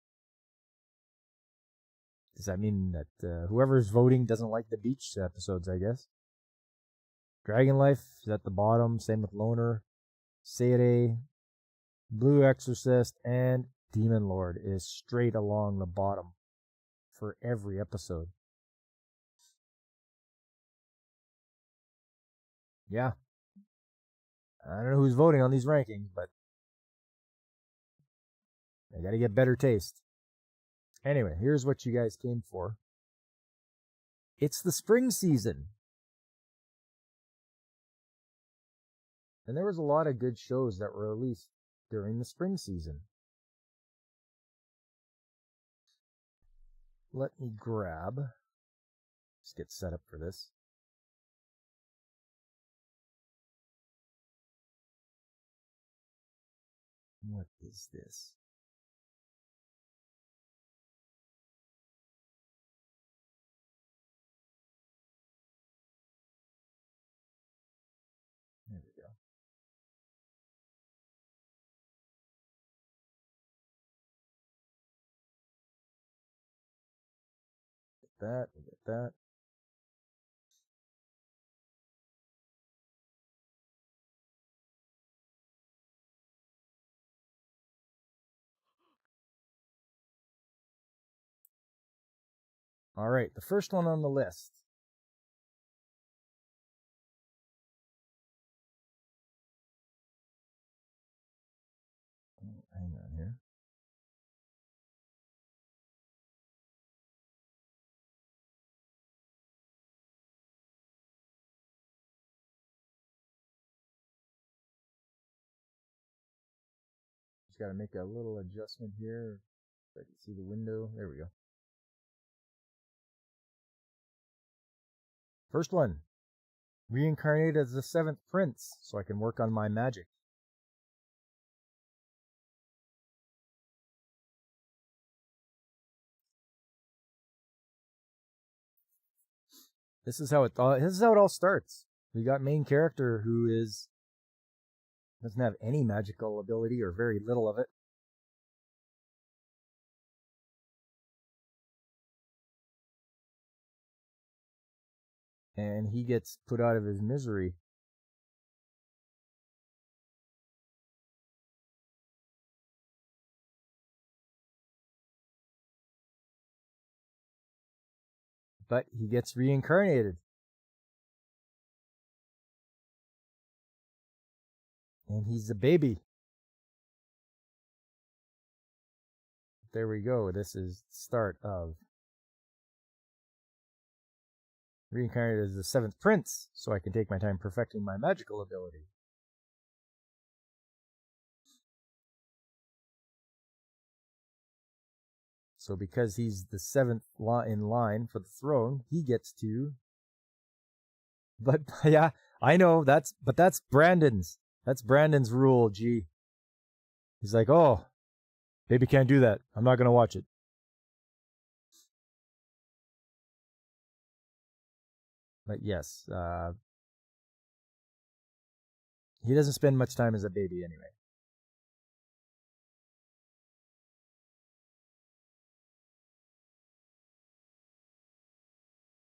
does that mean that whoever's voting doesn't like the beach episodes, I guess? Dragon Life is at the bottom, same with Loner. Seirei, Blue Exorcist, and Demon Lord is straight along the bottom for every episode. Yeah. I don't know who's voting on these rankings, but I gotta get better taste. Anyway, here's what you guys came for. It's the spring season. And there was a lot of good shows that were released during the spring season. Let me just get set up for this. What is this? There we go. Get that. All right, the first one on the list. Hang on here. Just got to make a little adjustment here so I can see the window. There we go. First one. Reincarnated as the 7th Prince so I can work on my magic. This is how it all starts. We got main character who doesn't have any magical ability or very little of it. and he gets put out of his misery. But he gets reincarnated. And he's a baby. There we go. This is the start of reincarnated as the 7th prince, so I can take my time perfecting my magical ability. So because he's the 7th in line for the throne, he gets to. But yeah, I know that's Brandon's. That's Brandon's rule, G. He's like, oh, baby can't do that. I'm not going to watch it. But yes, he doesn't spend much time as a baby anyway.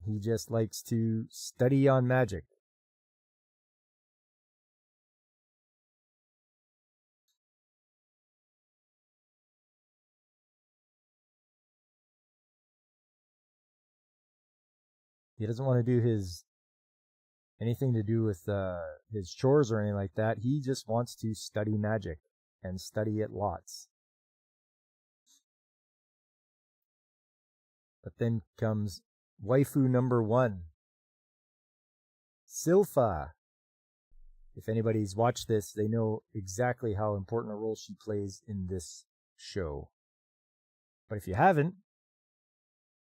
He just likes to study on magic. He doesn't want to do anything to do with his chores or anything like that. He just wants to study magic and study it lots. But then comes waifu number 1, Silpha. If anybody's watched this, they know exactly how important a role she plays in this show. But if you haven't,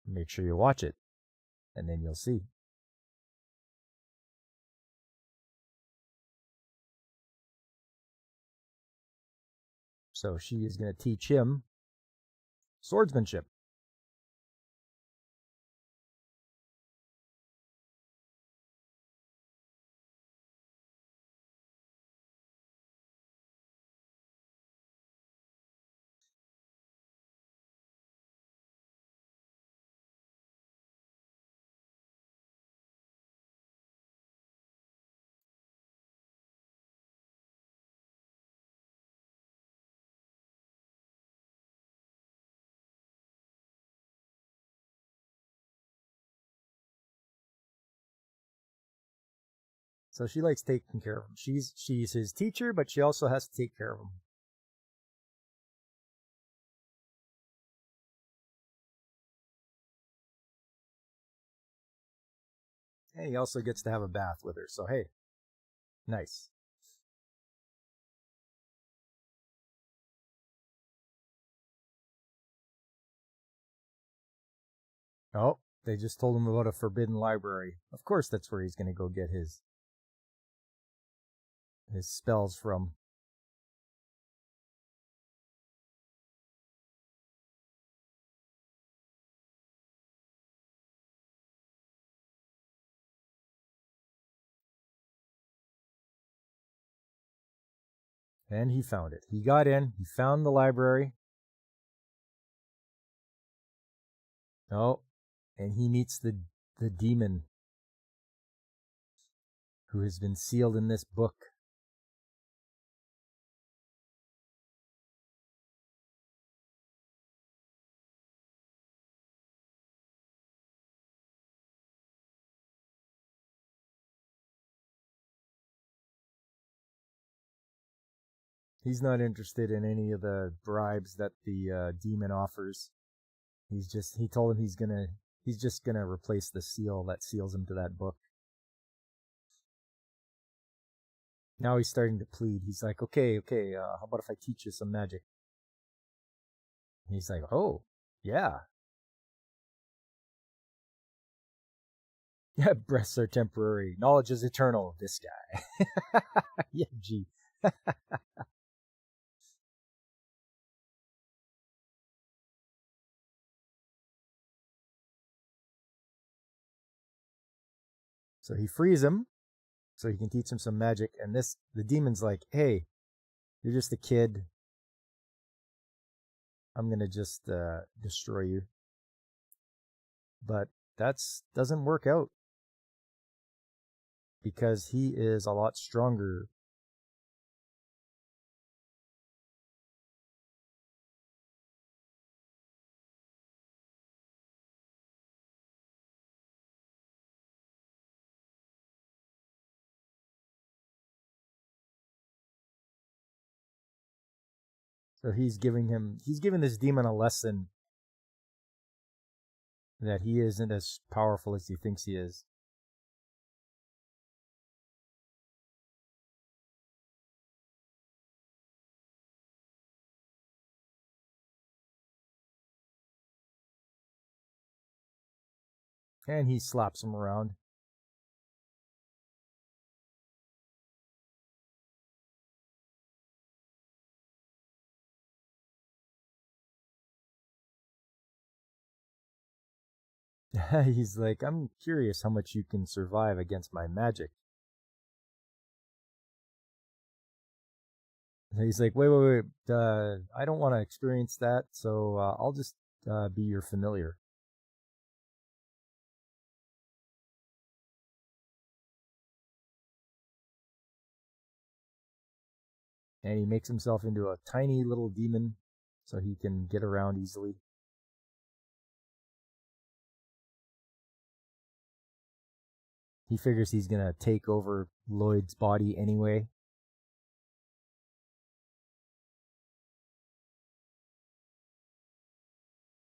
make sure you watch it, and then you'll see. So she is going to teach him swordsmanship. So she likes taking care of him. She's his teacher, but she also has to take care of him. And he also gets to have a bath with her. So hey, nice. Oh, they just told him about a forbidden library. Of course that's where he's going to go get his spells from. And he found it. He got in, he found the library. Oh, and he meets the demon who has been sealed in this book. He's not interested in any of the bribes that the demon offers. He told him he's just gonna replace the seal that seals him to that book. Now he's starting to plead. He's like, okay, how about if I teach you some magic? He's like, oh, yeah. Yeah, breaths are temporary. Knowledge is eternal. This guy. Yeah, gee. So he frees him so he can teach him some magic. And the demon's like, hey, you're just a kid. I'm going to just destroy you. But that doesn't work out. because he is a lot stronger. So he's giving this demon a lesson that he isn't as powerful as he thinks he is. And he slaps him around. He's like, I'm curious how much you can survive against my magic. And he's like, wait. I don't want to experience that, so I'll just be your familiar. And he makes himself into a tiny little demon so he can get around easily. He figures he's going to take over Lloyd's body anyway.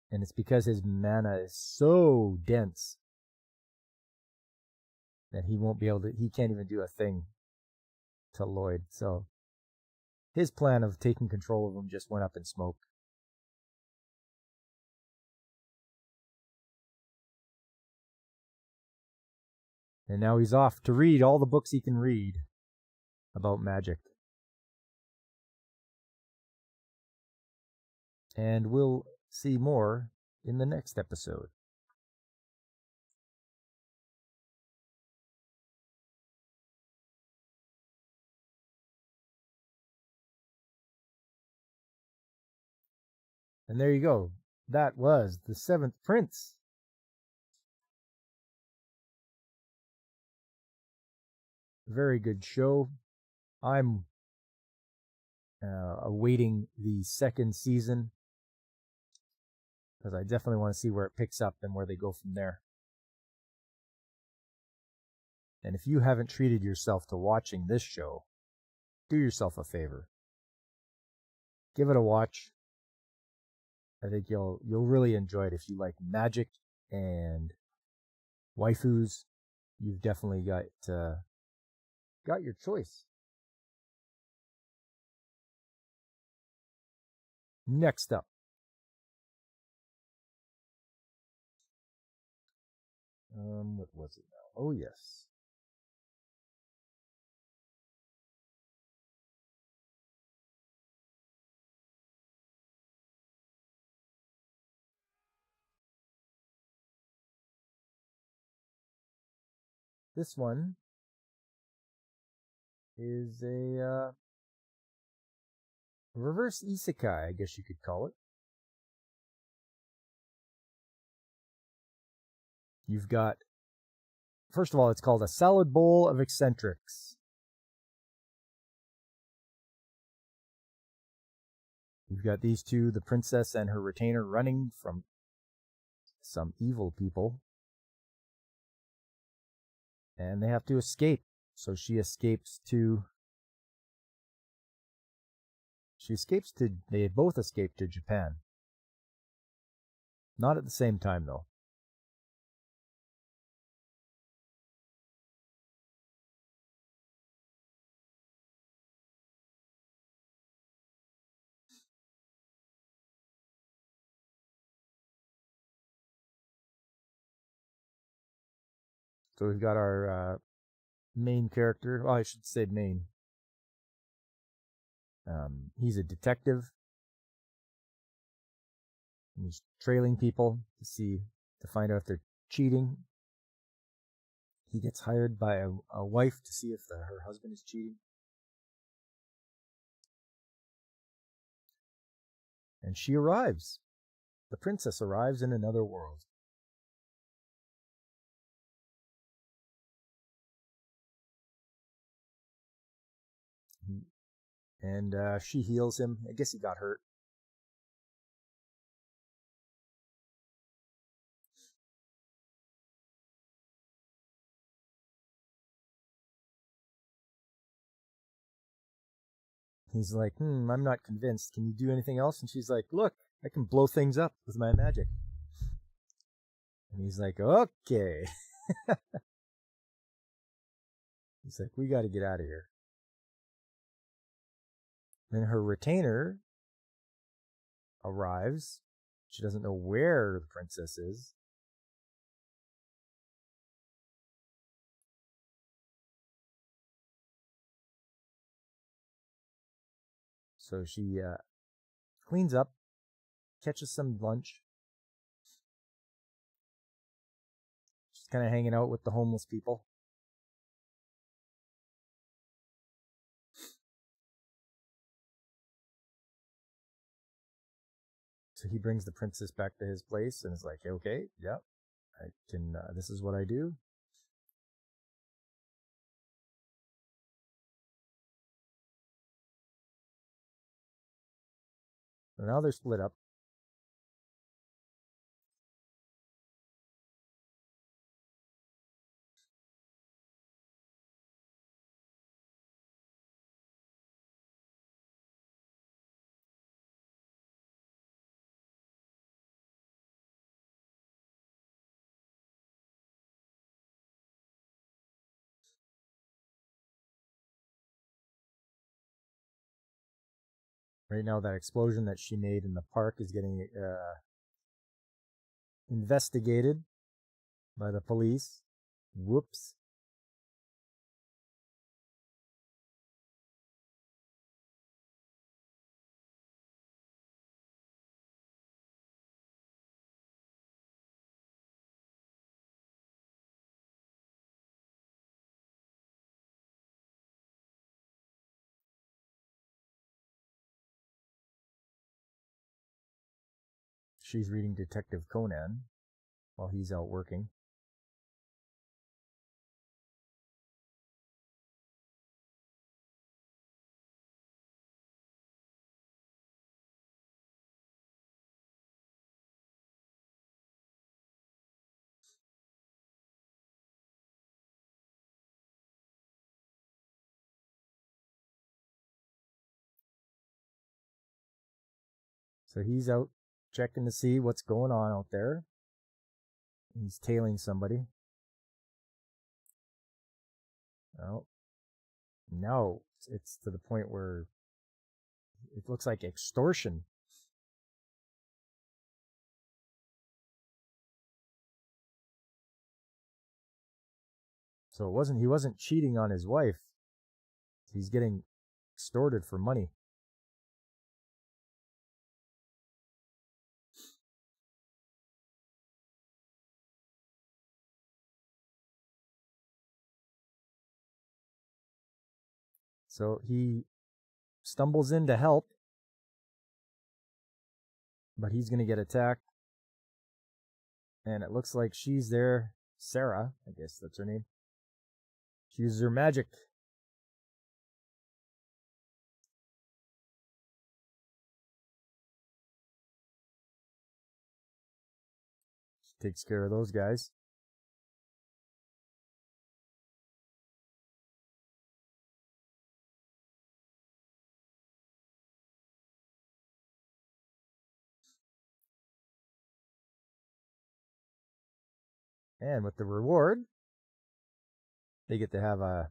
And it's because his mana is so dense that he can't even do a thing to Lloyd. So his plan of taking control of him just went up in smoke. And now he's off to read all the books he can read about magic. And we'll see more in the next episode. And there you go. That was The Seventh Prince. Very good show. I'm awaiting the second season because I definitely want to see where it picks up and where they go from there. And if you haven't treated yourself to watching this show, do yourself a favor. Give it a watch. I think you'll really enjoy it. If you like magic and waifus, you've definitely got your choice. Next up, what was it now? Oh yes, this one is a reverse isekai, I guess you could call it. You've got, first of all, it's called A Salad Bowl of Eccentrics. You've got these two, the princess and her retainer, running from some evil people. And they have to escape. So they both escape to Japan. Not at the same time, though. So we've got our main character. Well, I should say main. He's a detective. And he's trailing people to find out if they're cheating. He gets hired by a wife to see if her husband is cheating. And she arrives. The princess arrives in another world. And she heals him. I guess he got hurt. He's like, I'm not convinced. Can you do anything else? And she's like, look, I can blow things up with my magic. And he's like, okay. He's like, we got to get out of here. Then her retainer arrives. She doesn't know where the princess is. So she cleans up, catches some lunch. She's kind of hanging out with the homeless people. So he brings the princess back to his place and is like, okay, yeah, I can, this is what I do. So now they're split up. Right now, that explosion that she made in the park is getting investigated by the police. Whoops. She's reading Detective Conan while he's out working. So he's out checking to see what's going on out there. He's tailing somebody. Oh, no, it's to the point where it looks like extortion. So he wasn't cheating on his wife. He's getting extorted for money. So he stumbles in to help, but he's going to get attacked. And it looks like she's there. Sarah, I guess that's her name. She uses her magic. She takes care of those guys. And with the reward, they get to have a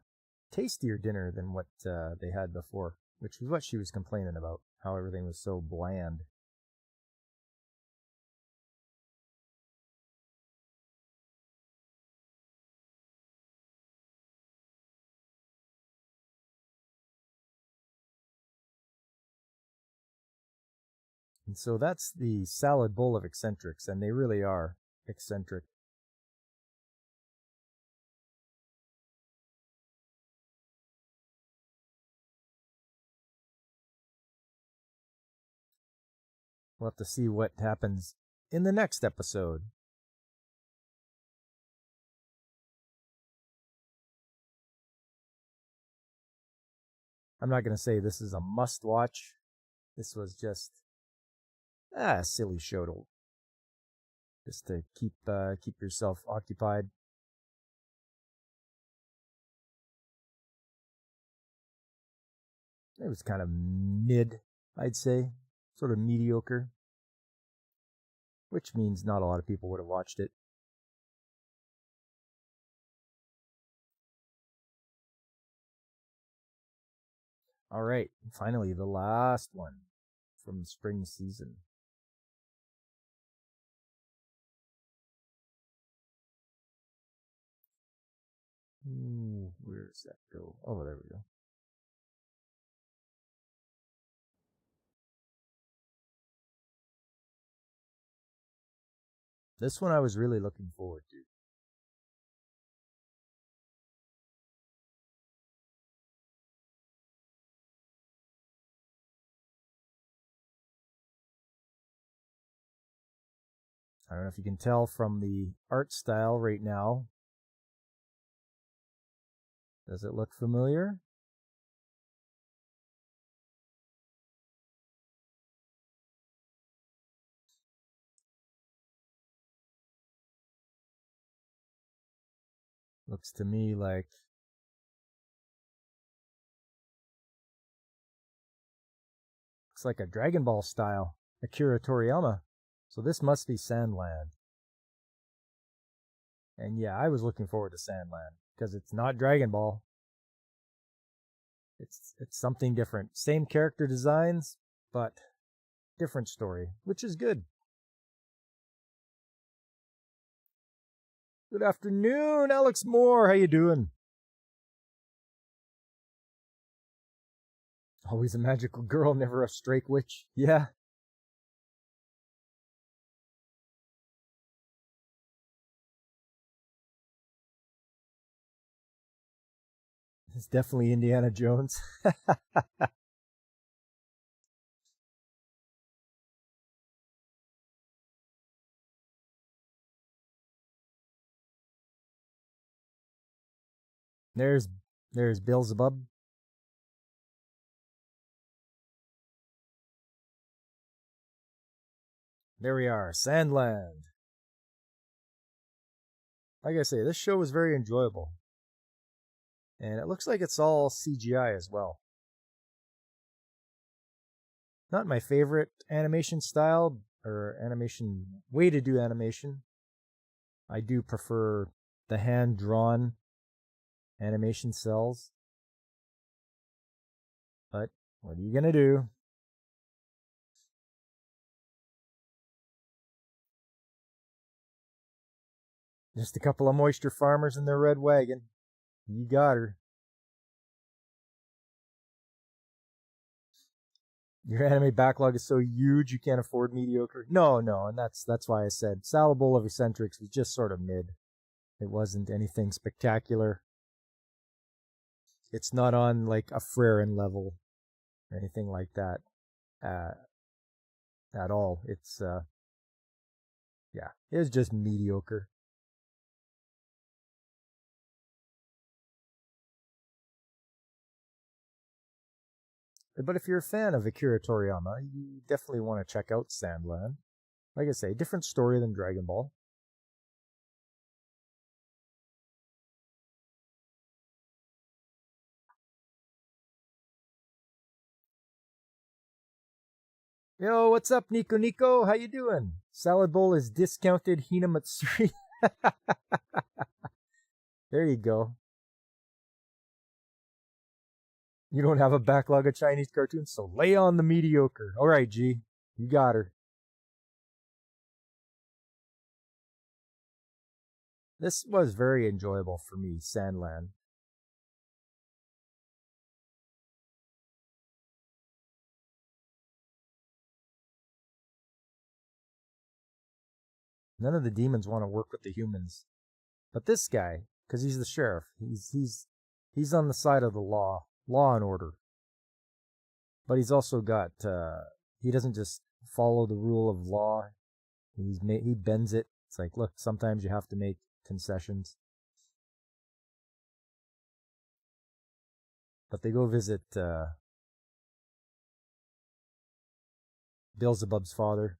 tastier dinner than what they had before, which was what she was complaining about, how everything was so bland. And so that's the salad bowl of eccentrics, and they really are eccentric. We'll have to see what happens in the next episode. I'm not going to say this is a must watch. This was just a silly show to just to keep yourself occupied. It was kind of mid, I'd say, sort of mediocre, which means not a lot of people would have watched it. All right, finally the last one from the spring season. Ooh, where does that go? Oh, there we go. This one I was really looking forward to. I don't know if you can tell from the art style right now. Does it look familiar? Looks to me like a Dragon Ball style, Akira Toriyama. So this must be Sandland. And yeah, I was looking forward to Sandland because it's not Dragon Ball. It's something different. Same character designs, but different story, which is good. Good afternoon, Alex Moore. How you doing? Always a magical girl, never a straight witch. Yeah. It's definitely Indiana Jones. there's Beelzebub. There we are, Sandland. Like I say, this show was very enjoyable. And it looks like it's all CGI as well. Not my favorite animation style or animation way to do animation. I do prefer the hand-drawn animation cells. But what are you going to do? Just a couple of moisture farmers in their red wagon. You got her. Your anime backlog is so huge you can't afford mediocre. No, and that's why I said Salad Bowl of Eccentrics was just sort of mid. It wasn't anything spectacular. It's not on like a Freren level or anything like that at all. It's yeah, it's just mediocre. But if you're a fan of Akira Toriyama, you definitely want to check out Sandland. Like I say, different story than Dragon Ball. Yo, what's up, Nico? How you doing? Salad Bowl is discounted Hinamatsuri. There you go. You don't have a backlog of Chinese cartoons, so lay on the mediocre. All right, G, you got her. This was very enjoyable for me, Sandland. None of the demons want to work with the humans, but this guy, because he's the sheriff, he's on the side of the law and order. But he's also got he doesn't just follow the rule of law. He bends it. It's like, look, sometimes you have to make concessions. But they go visit Beelzebub's father,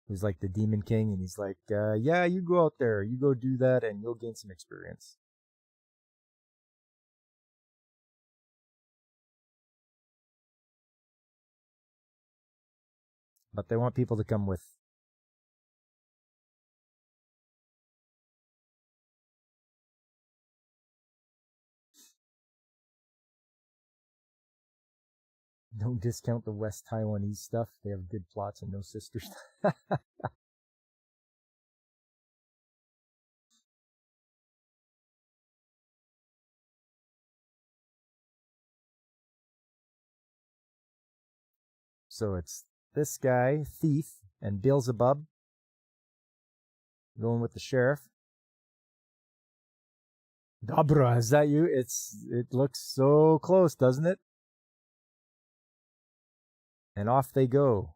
who's like the demon king, and he's like, yeah, you go out there, you go do that, and you'll gain some experience. But they want people to come with. Don't discount the West Taiwanese stuff. They have good plots and no sisters. So it's this guy, Thief, and Beelzebub going with the sheriff. Dabra, is that you? It looks so close, doesn't it? And off they go.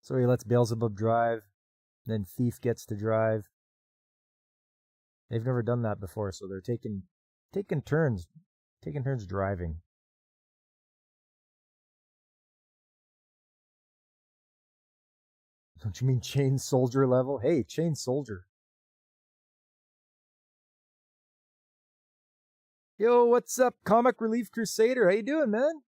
So he lets Beelzebub drive, then Thief gets to drive. They've never done that before, so they're taking turns driving. Don't you mean Chain Soldier level? Hey, Chain Soldier. Yo, what's up, Comic Relief Crusader? How you doing, man?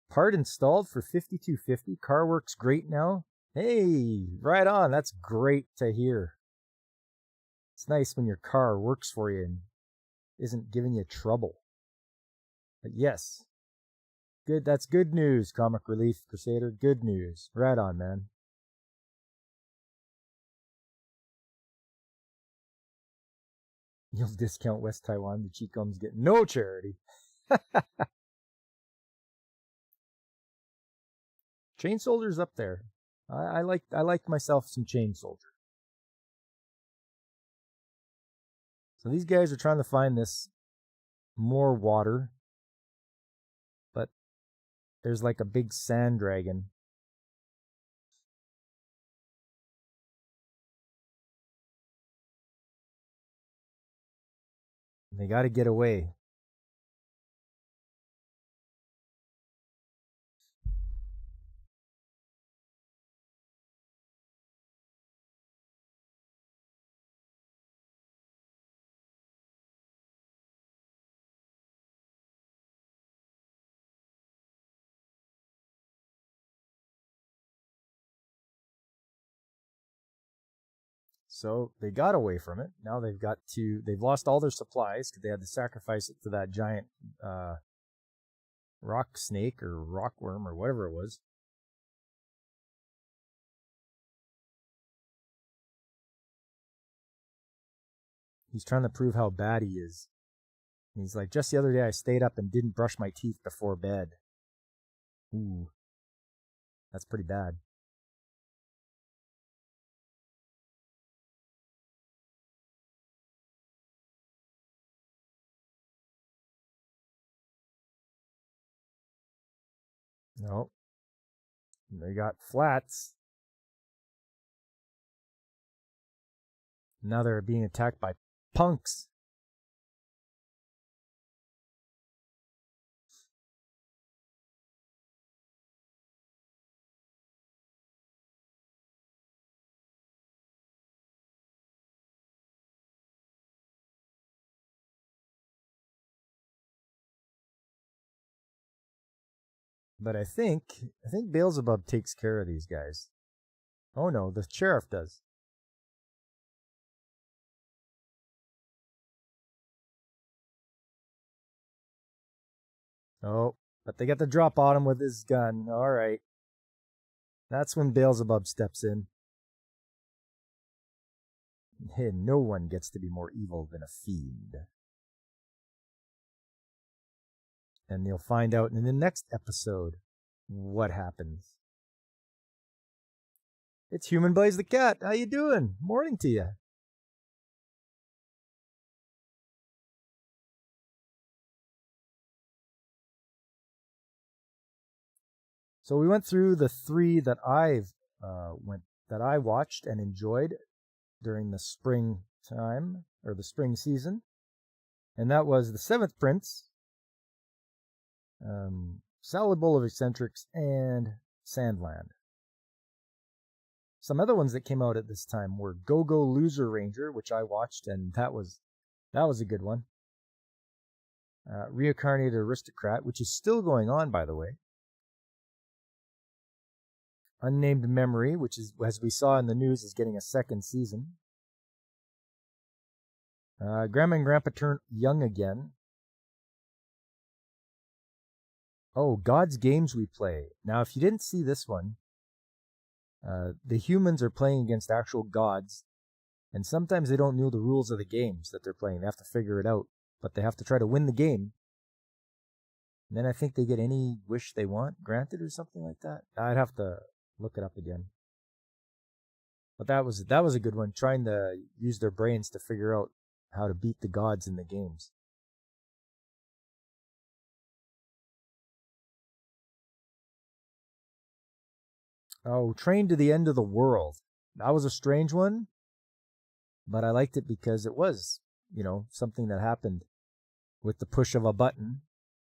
Part installed for $52.50. Car works great now. Hey, right on. That's great to hear. It's nice when your car works for you and isn't giving you trouble. But yes, good. That's good news, Comic Relief Crusader. Good news. Right on, man. You'll discount West Taiwan. The Chicom's get no charity. Chain Soldier's up there. I like myself some Chain Soldier. So these guys are trying to find this more water, but there's like a big sand dragon. They got to get away. So they got away from it. Now they've lost all their supplies because they had to sacrifice it to that giant rock snake or rockworm or whatever it was. He's trying to prove how bad he is. He's like, just the other day I stayed up and didn't brush my teeth before bed. Ooh, that's pretty bad. No. They got flats. Now they're being attacked by punks. But I think Beelzebub takes care of these guys. Oh no, the sheriff does. Oh, but they get the drop on him with his gun. All right. That's when Beelzebub steps in. Hey, no one gets to be more evil than a fiend. And you'll find out in the next episode what happens. It's Human Blaze the Cat. How you doing? Morning to you. So we went through the 3 that I've that I watched and enjoyed during the spring time, or the spring season, and that was The Seventh Prince, Salad Bowl of Eccentrics, and Sandland. Some other ones that came out at this time were Go-Go Loser Ranger, which I watched, and that was a good one. Reincarnated Aristocrat, which is still going on, by the way. Unnamed Memory, which is, as we saw in the news, is getting a second season. Grandma and Grandpa Turn Young Again. Oh, God's Games We Play. Now, if you didn't see this one, the humans are playing against actual gods, and sometimes they don't know the rules of the games that they're playing. They have to figure it out, but they have to try to win the game. And then I think they get any wish they want granted or something like that. I'd have to look it up again. But that was a good one, trying to use their brains to figure out how to beat the gods in the games. Oh, Train to the End of the World. That was a strange one, but I liked it because it was, something that happened with the push of a button,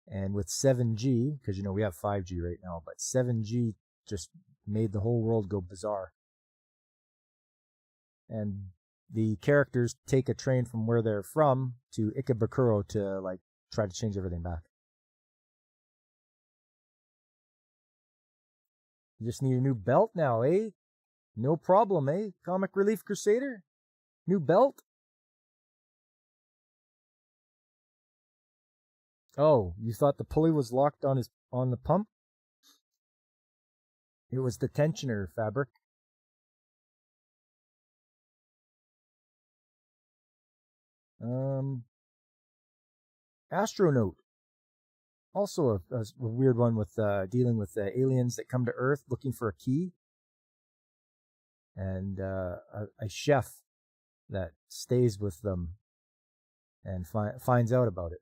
and with 7G, because, we have 5G right now, but 7G just made the whole world go bizarre. And the characters take a train from where they're from to Ikebukuro to, try to change everything back. You just need a new belt now, eh? No problem, eh? Comic Relief Crusader? New belt? Oh, you thought the pulley was locked on the pump? It was the tensioner fabric. Astronaut. Also a weird one with dealing with aliens that come to Earth looking for a key. And a chef that stays with them and finds out about it.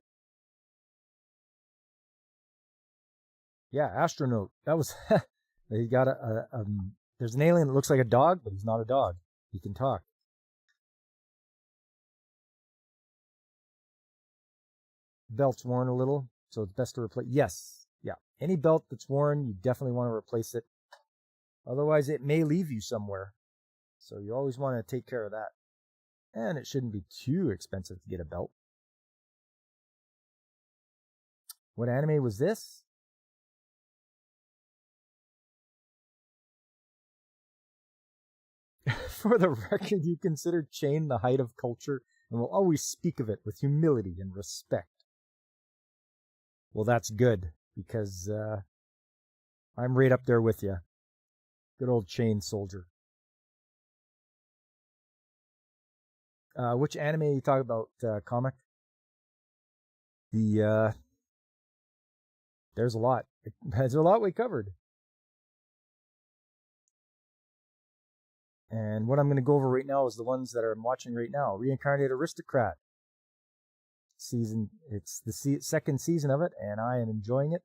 Yeah, Astronaut. That was... They got there's an alien that looks like a dog, but he's not a dog. He can talk. Belt's worn a little, so it's best to replace. Yes, yeah. Any belt that's worn, you definitely want to replace it. Otherwise, it may leave you somewhere. So you always want to take care of that. And it shouldn't be too expensive to get a belt. What anime was this? For the record, you consider Chain the height of culture and will always speak of it with humility and respect. Well, that's good, because I'm right up there with you. Good old Chain Soldier. Which anime you talk about, comic? There's a lot. There's a lot we covered. And what I'm going to go over right now is the ones that I'm watching right now. Reincarnated Aristocrat. It's the second season of it, and I am enjoying it.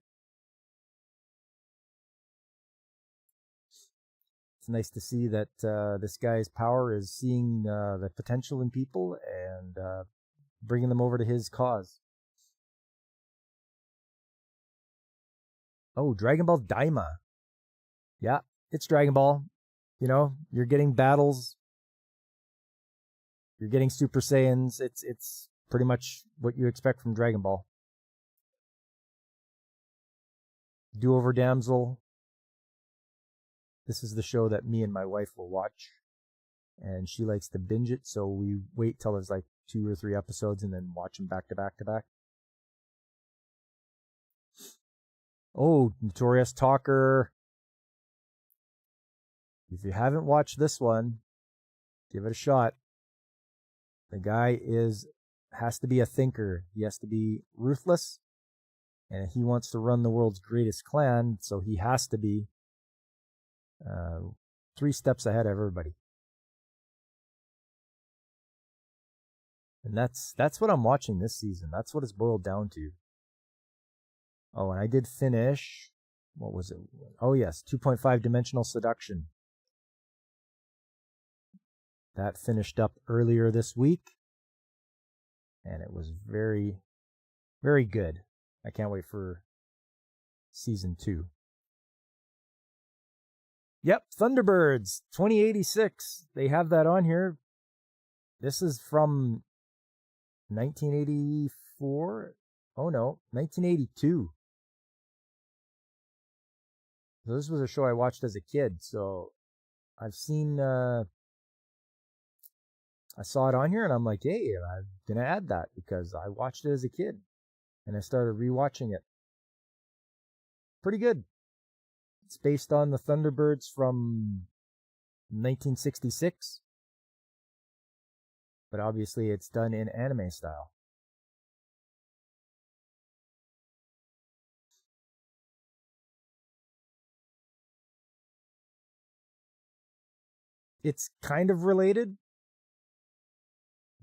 It's nice to see that this guy's power is seeing the potential in people and bringing them over to his cause. Oh, Dragon Ball Daima. Yeah, it's Dragon Ball. You're getting battles. You're getting Super Saiyans. It's pretty much what you expect from Dragon Ball. Do-Over Damsel. This is the show that me and my wife will watch. And she likes to binge it, so we wait till there's 2 or 3 episodes and then watch them back to back to back. Oh, Notorious Talker. If you haven't watched this one, give it a shot. The guy has to be a thinker. He has to be ruthless, and he wants to run the world's greatest clan, so he has to be 3 steps ahead of everybody. And that's what I'm watching this season. That's what it's boiled down to. Oh, and I did finish, what was it? Oh yes, 2.5 Dimensional Seduction. That finished up earlier this week, and it was very, very good. I can't wait for season 2. Yep, Thunderbirds 2086. They have that on here. This is from 1984. Oh no, 1982. So this was a show I watched as a kid. So I've seen, I saw it on here and I'm like, hey, I'm going to add that because I watched it as a kid and I started rewatching it. Pretty good. It's based on the Thunderbirds from 1966. But obviously it's done in anime style. It's kind of related,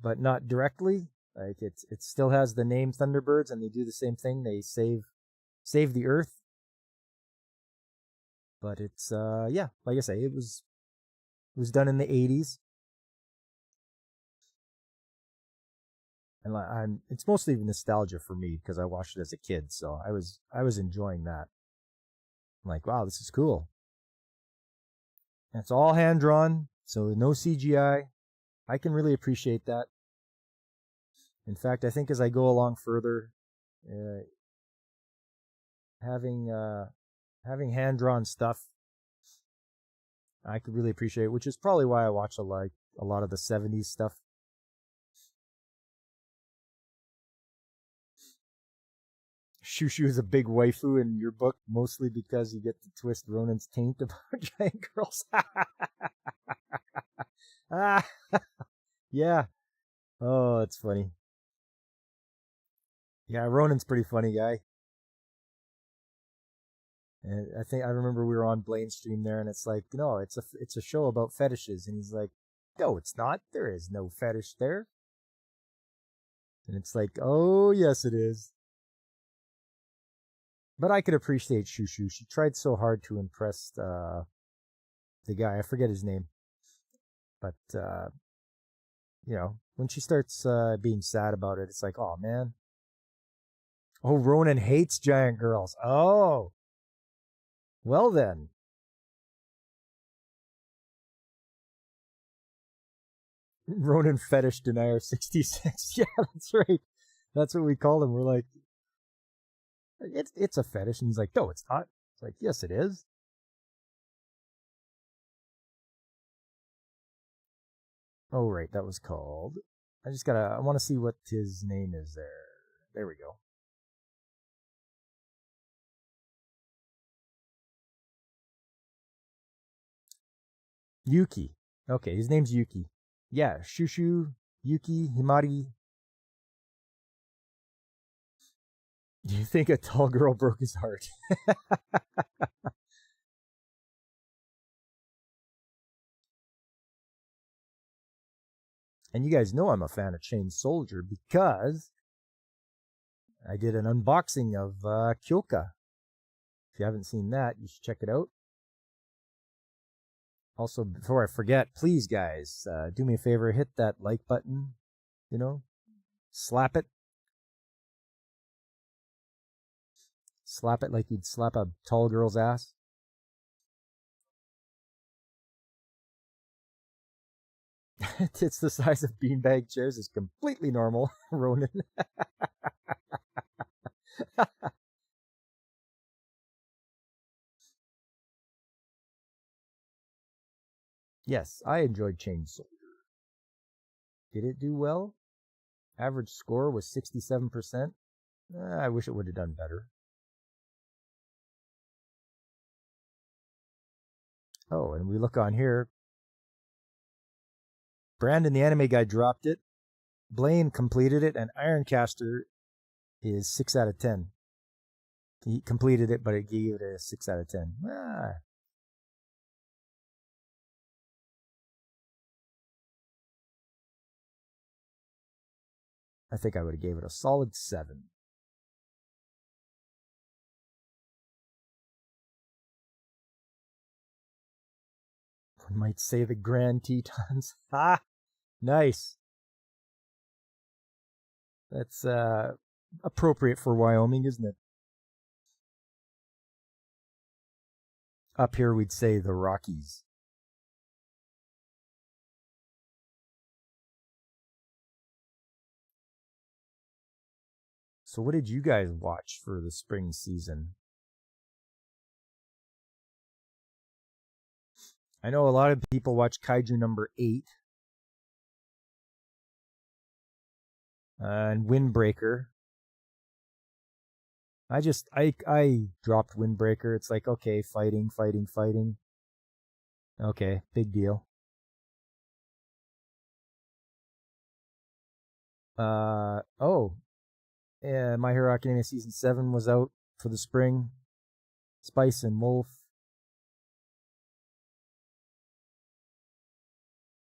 but not directly. Like it still has the name Thunderbirds, and they do the same thing. They save the Earth. But it's yeah, like I say, it was done in the 80s, and it's mostly nostalgia for me because I watched it as a kid, so I was enjoying that. I'm like, wow, this is cool. And it's all hand drawn, so no CGI. I can really appreciate that. In fact, I think as I go along further, having hand drawn stuff, I could really appreciate, which is probably why I watch a lot of the 70s stuff. Shushu is a big waifu in your book, mostly because you get to twist Ronan's taint about giant girls. Yeah. Oh, it's funny. Yeah, Ronan's pretty funny guy. And I remember we were on Blaine's stream there, and it's like, no, it's a show about fetishes, and he's like, no, it's not. There is no fetish there. And it's like, oh yes, it is. But I could appreciate Shushu. She tried so hard to impress the guy. I forget his name. But, when she starts being sad about it, it's like, oh, man. Oh, Ronan hates giant girls. Oh. Well, then. Ronan Fetish Denier 66. Yeah, that's right. That's what we call him. We're like, it's a fetish. And he's like, no, it's not. It's like, yes, it is. Oh, right. That was called. I want to see what his name is there. There we go. Yuki. Okay, his name's Yuki. Yeah, Shushu, Yuki, Himari. Do you think a tall girl broke his heart? And you guys know I'm a fan of Chain Soldier because I did an unboxing of Kyoka. If you haven't seen that, you should check it out. Also, before I forget, please, guys, do me a favor, hit that like button, slap it. Slap it like you'd slap a tall girl's ass. It's the size of beanbag chairs. It's completely normal, Ronan. Yes, I enjoyed Chain Soldier. Did it do well? Average score was 67%. I wish it would have done better. Oh, and we look on here. Brandon, the anime guy, dropped it. Blaine completed it, and Ironcaster is 6 out of 10. He completed it, but it gave it a 6 out of 10. I think I would have gave it a solid 7. One might say the Grand Tetons. Ha! Nice. That's appropriate for Wyoming, isn't it? Up here we'd say the Rockies. So what did you guys watch for the spring season? I know a lot of people watch Kaiju number 8 and Windbreaker. I dropped Windbreaker. It's like, okay, fighting. Okay, big deal. My Hero Academia Season 7 was out for the spring. Spice and Wolf.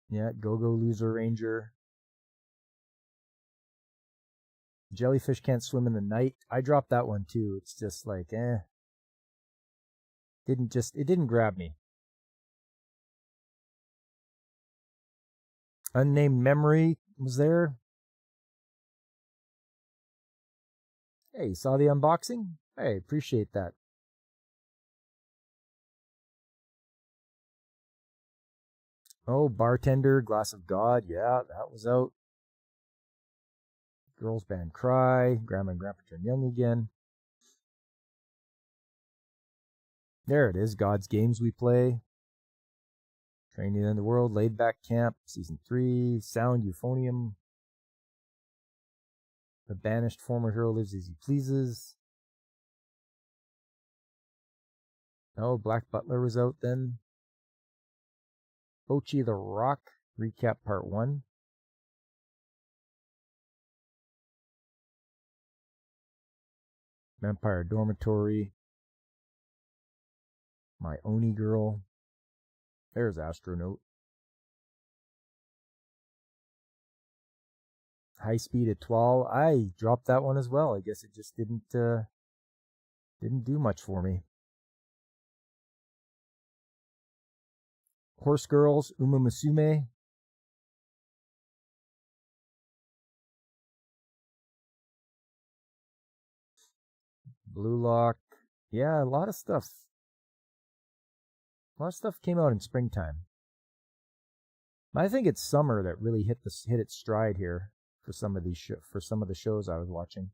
Yeah, Go-Go Loser Ranger. Jellyfish Can't Swim in the Night. I dropped that one too. It's just like, it didn't grab me. Unnamed Memory was there. Hey, you saw the unboxing? Hey, appreciate that. Oh, Bartender, Glass of God. Yeah, that was out. Girls Band Cry. Grandma and Grandpa Turn Young Again. There it is. God's Games We Play. Training in the World. Laid Back Camp. Season 3. Sound Euphonium. The Banished Former Hero Lives As He Pleases. Oh, Black Butler was out then. Bocchi the Rock. Recap Part 1. Vampire Dormitory. My Oni Girl. There's Astronaut. High Speed Etoile. I dropped that one as well. I guess it just didn't do much for me. Horse Girls, Uma Musume. Blue Lock. Yeah, a lot of stuff. A lot of stuff came out in springtime. I think it's summer that really hit its stride here for some of the shows I was watching.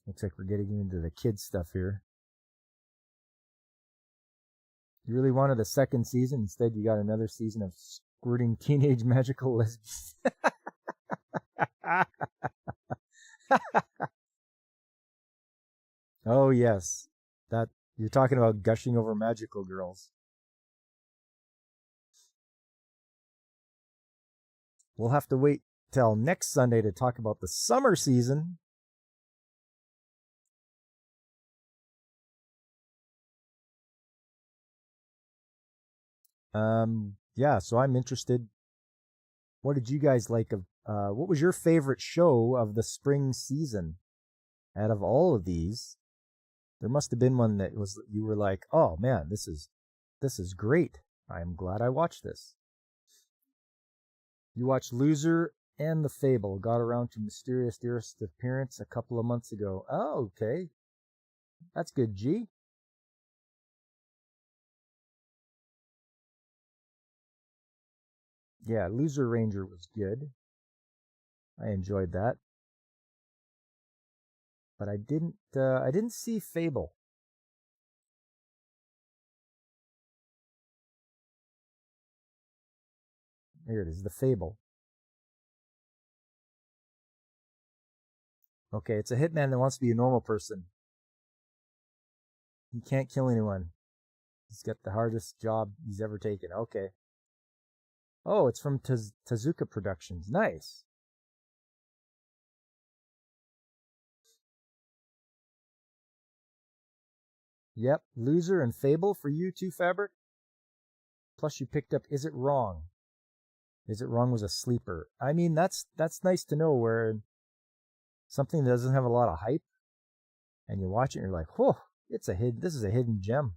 Looks like we're getting into the kids stuff here. You really wanted a second season, instead you got another season of squirting teenage magical lesbians. Oh yes, that you're talking about gushing over magical girls. We'll have to wait till next Sunday to talk about the summer season. Yeah, so I'm interested. What did you guys like of what was your favorite show of the spring season? Out of all of these, there must have been one that you were like, "Oh man, this is great. I'm glad I watched this." You watched Loser and The Fable. Got around to Mysterious Dearest Appearance a couple of months ago. Oh, okay. That's good, G. Yeah, Loser Ranger was good. I enjoyed that. But I didn't see Fable. Here it is, The Fable. Okay, it's a hitman that wants to be a normal person. He can't kill anyone. He's got the hardest job he's ever taken. Okay. Oh, it's from Tezuka Productions. Nice. Yep, Loser and Fable for you too, Fabric. Plus you picked up Is It Wrong? Is It Wrong was a sleeper. I mean, that's nice to know, where something that doesn't have a lot of hype And you watch it and you're like, whoa, this is a hidden gem.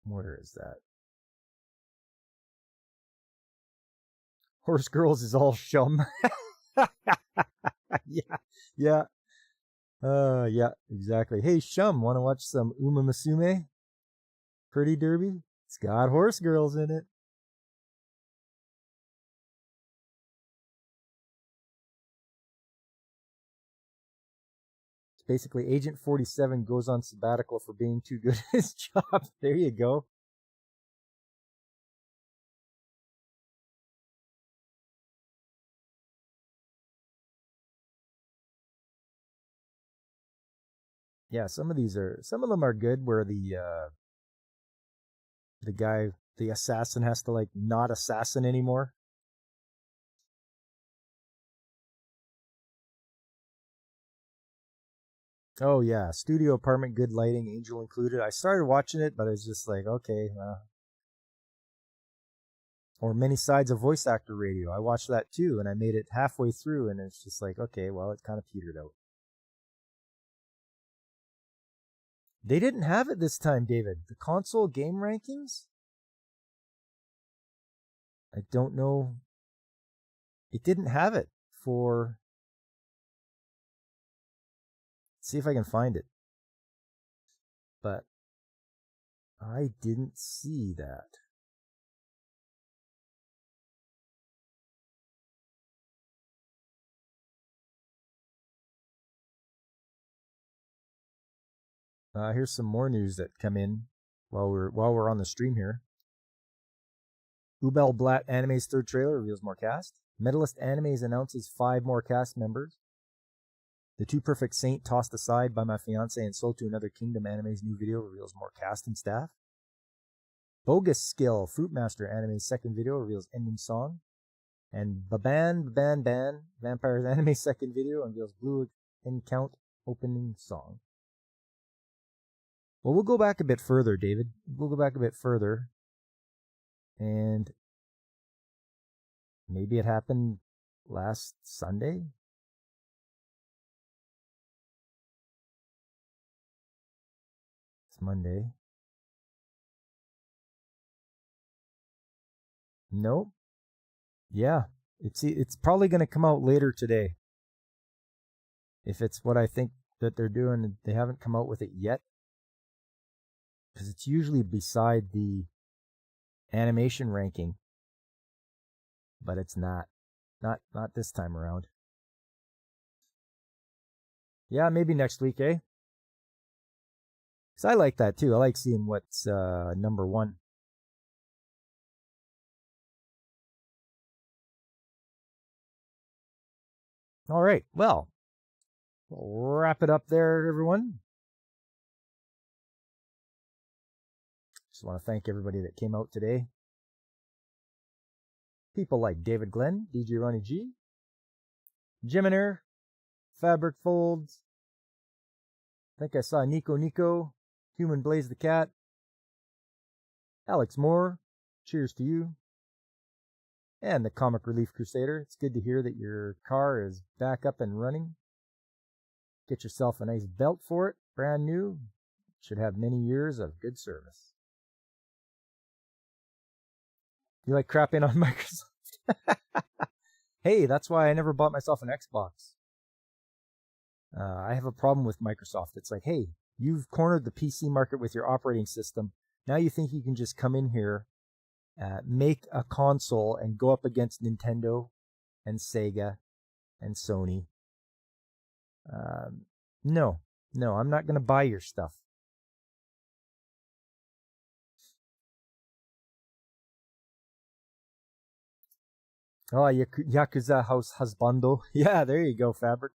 Where is that? Horse Girls is all shum. Yeah. Yeah, exactly. Hey, Shum, want to watch some Uma Musume? Pretty Derby? It's got horse girls in it. It's basically Agent 47 goes on sabbatical for being too good at his job. There you go. Yeah, some of them are good where the assassin has to like not assassin anymore. Oh yeah, studio apartment, good lighting, angel included. I started watching it, but I was just like, okay. Or Many Sides of Voice Actor Radio. I watched that too, and I made it halfway through, and it's just like, okay, well, it kind of petered out. They didn't have it this time, David. The console game rankings? I don't know. It didn't have it for. Let's see if I can find it. But I didn't see that. Here's some more news that come in while we're on the stream here. Ubel Blatt Anime's third trailer reveals more cast. Medalist Animes announces 5 more cast members. The Two Perfect Saint Tossed Aside by My Fiance and Sold to Another Kingdom Anime's new video reveals more cast and staff. Bogus Skill Fruitmaster Anime's second video reveals ending song. And Baban Vampires Anime's second video reveals Blue Encount opening song. Well, we'll go back a bit further, David. We'll go back a bit further. And maybe it happened last Sunday? It's Monday. Nope. Yeah. It's probably going to come out later today. If it's what I think that they're doing, they haven't come out with it yet. Because it's usually beside the animation ranking. But it's not. Not this time around. Yeah, maybe next week, eh? Because I like that too. I like seeing what's number 1. All right. Well, we'll wrap it up there, everyone. Just want to thank everybody that came out today. People like David Glenn, DJ Ronnie G, Jiminer, Fabric Folds. I think I saw Nico, Human Blaze the Cat, Alex Moore, cheers to you, and the Comic Relief Crusader. It's good to hear that your car is back up and running. Get yourself a nice belt for it, brand new. Should have many years of good service. You like crapping on Microsoft? Hey, that's why I never bought myself an Xbox. I have a problem with Microsoft. It's like, hey, you've cornered the PC market with your operating system. Now you think you can just come in here, make a console, and go up against Nintendo and Sega and Sony. No, I'm not going to buy your stuff. Oh, Yakuza House Husbando. Yeah, there you go, Fabric.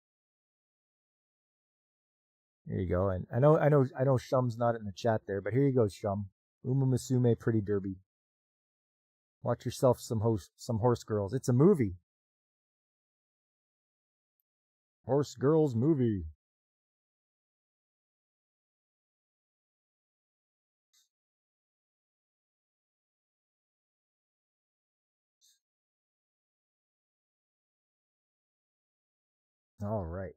There you go. And I know Shum's not in the chat there, but here you go, Shum. Uma Musume Pretty Derby. Watch yourself some horse girls. It's a movie. Horse Girls movie. All right.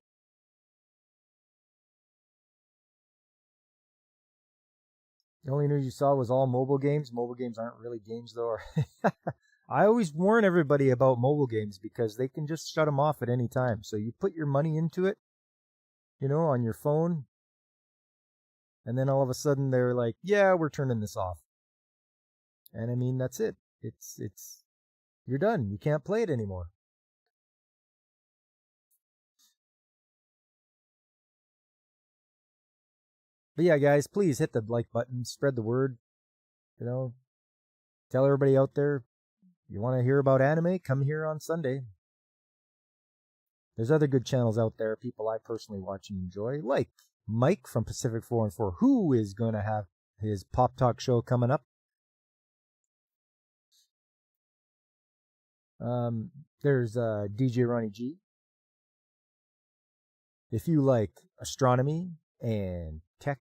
The only news you saw was all mobile games. Mobile games aren't really games, though. I always warn everybody about mobile games because they can just shut them off at any time. So you put your money into it, on your phone, and then all of a sudden they're like, "Yeah, we're turning this off." And I mean, that's it. It's you're done. You can't play it anymore. But yeah, guys, please hit the like button, spread the word. Tell everybody out there, you want to hear about anime, come here on Sunday. There's other good channels out there, people I personally watch and enjoy, like Mike from Pacific 4 and 4, who is going to have his Pop Talk show coming up. There's DJ Ronnie G. If you like astronomy and tech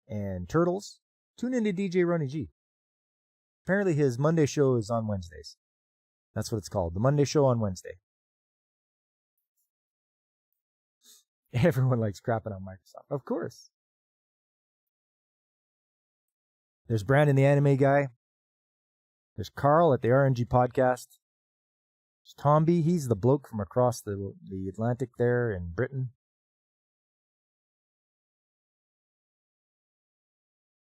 and turtles, tune into DJ Ronnie G. Apparently his Monday show is on Wednesdays. That's what it's called, the Monday show on Wednesday. Everyone likes crapping on Microsoft, of course. There's Brandon, the anime guy. There's Carl at the RNG podcast. There's Tomby, he's the bloke from across the Atlantic there in Britain.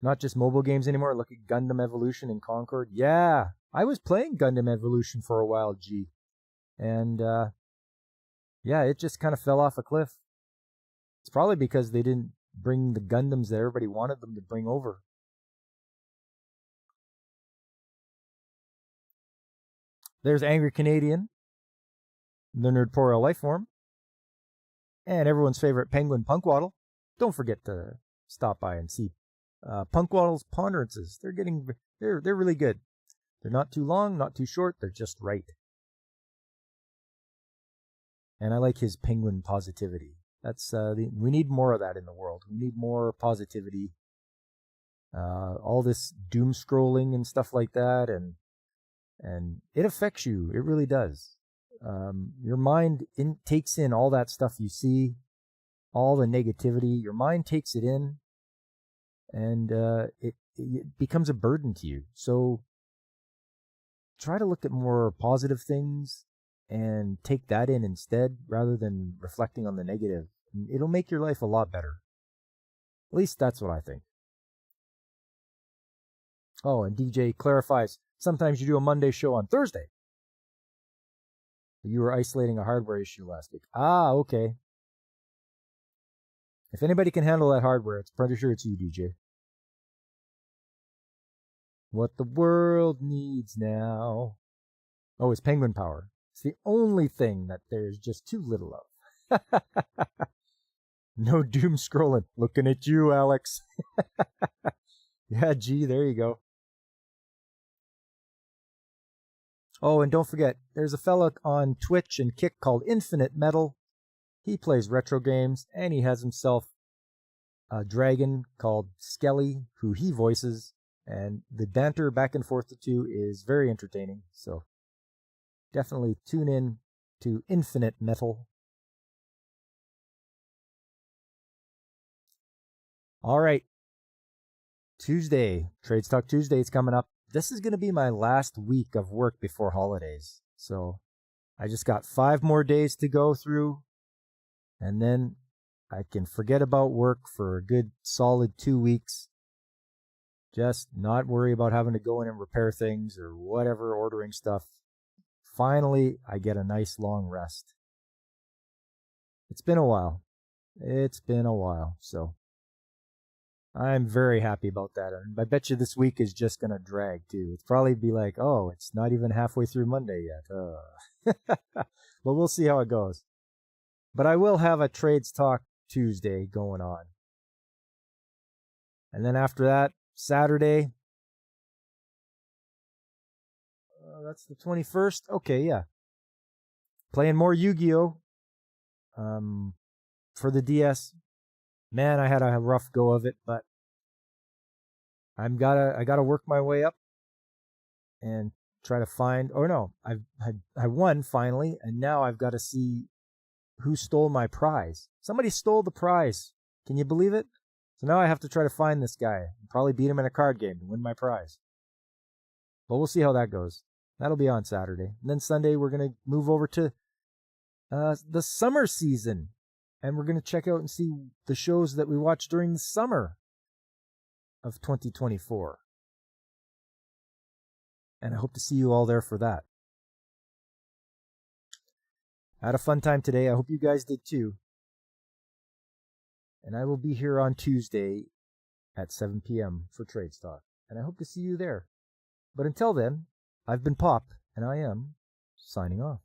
Not just mobile games anymore. Look at Gundam Evolution and Concord. Yeah, I was playing Gundam Evolution for a while, G. And, yeah, it just kind of fell off a cliff. It's probably because they didn't bring the Gundams that everybody wanted them to bring over. There's Angry Canadian, the Nerdporeal Lifeform, and everyone's favorite Penguin Punkwaddle. Don't forget to stop by and see Punkwaddle's Ponderances. They're really good. They're not too long, not too short. They're just right. And I like his penguin positivity. That's we need more of that in the world. We need more positivity. All this doom scrolling and stuff like that, and it affects you. It really does. Your mind takes in all that stuff you see, all the negativity. Your mind takes it in, and it becomes a burden to you. So try to look at more positive things and take that in instead, rather than reflecting on the negative. It'll make your life a lot better. At least that's what I think. Oh, and DJ clarifies, sometimes you do a Monday show on Thursday. You were isolating a hardware issue last week. Ah, okay. If anybody can handle that hardware, it's pretty sure it's you, DJ. What the world needs now. Oh, it's penguin power. It's the only thing that there's just too little of. No doom scrolling. Looking at you, Alex. Yeah, gee, there you go. Oh, and don't forget, there's a fella on Twitch and Kick called Infinite Metal. He plays retro games, and he has himself a dragon called Skelly, who he voices, and the banter back and forth the two is very entertaining. So definitely tune in to Infinite Metal. All right. Tuesday, Trades Talk Tuesday is coming up. This is going to be my last week of work before holidays. So I just got 5 more days to go through, and then I can forget about work for a good solid 2 weeks. Just not worry about having to go in and repair things or whatever, ordering stuff. Finally, I get a nice long rest. It's been a while. So I'm very happy about that. And I bet you this week is just going to drag too. It's probably be like, oh, it's not even halfway through Monday yet. But we'll see how it goes. But I will have a Trades Talk Tuesday going on. And then after that, Saturday. That's the 21st. Okay, yeah. Playing more Yu-Gi-Oh! For the DS. Man, I had a rough go of it, but I gotta work my way up and try to find. Oh no, I won finally, and now I've got to see who stole my prize. Somebody stole the prize. Can you believe it? So now I have to try to find this guy and probably beat him in a card game to win my prize. But we'll see how that goes. That'll be on Saturday. And then Sunday, we're going to move over to the summer season. And we're going to check out and see the shows that we watched during the summer of 2024. And I hope to see you all there for that. I had a fun time today. I hope you guys did too. And I will be here on Tuesday at 7 p.m. for Trades Talk. And I hope to see you there. But until then, I've been Pop, and I am signing off.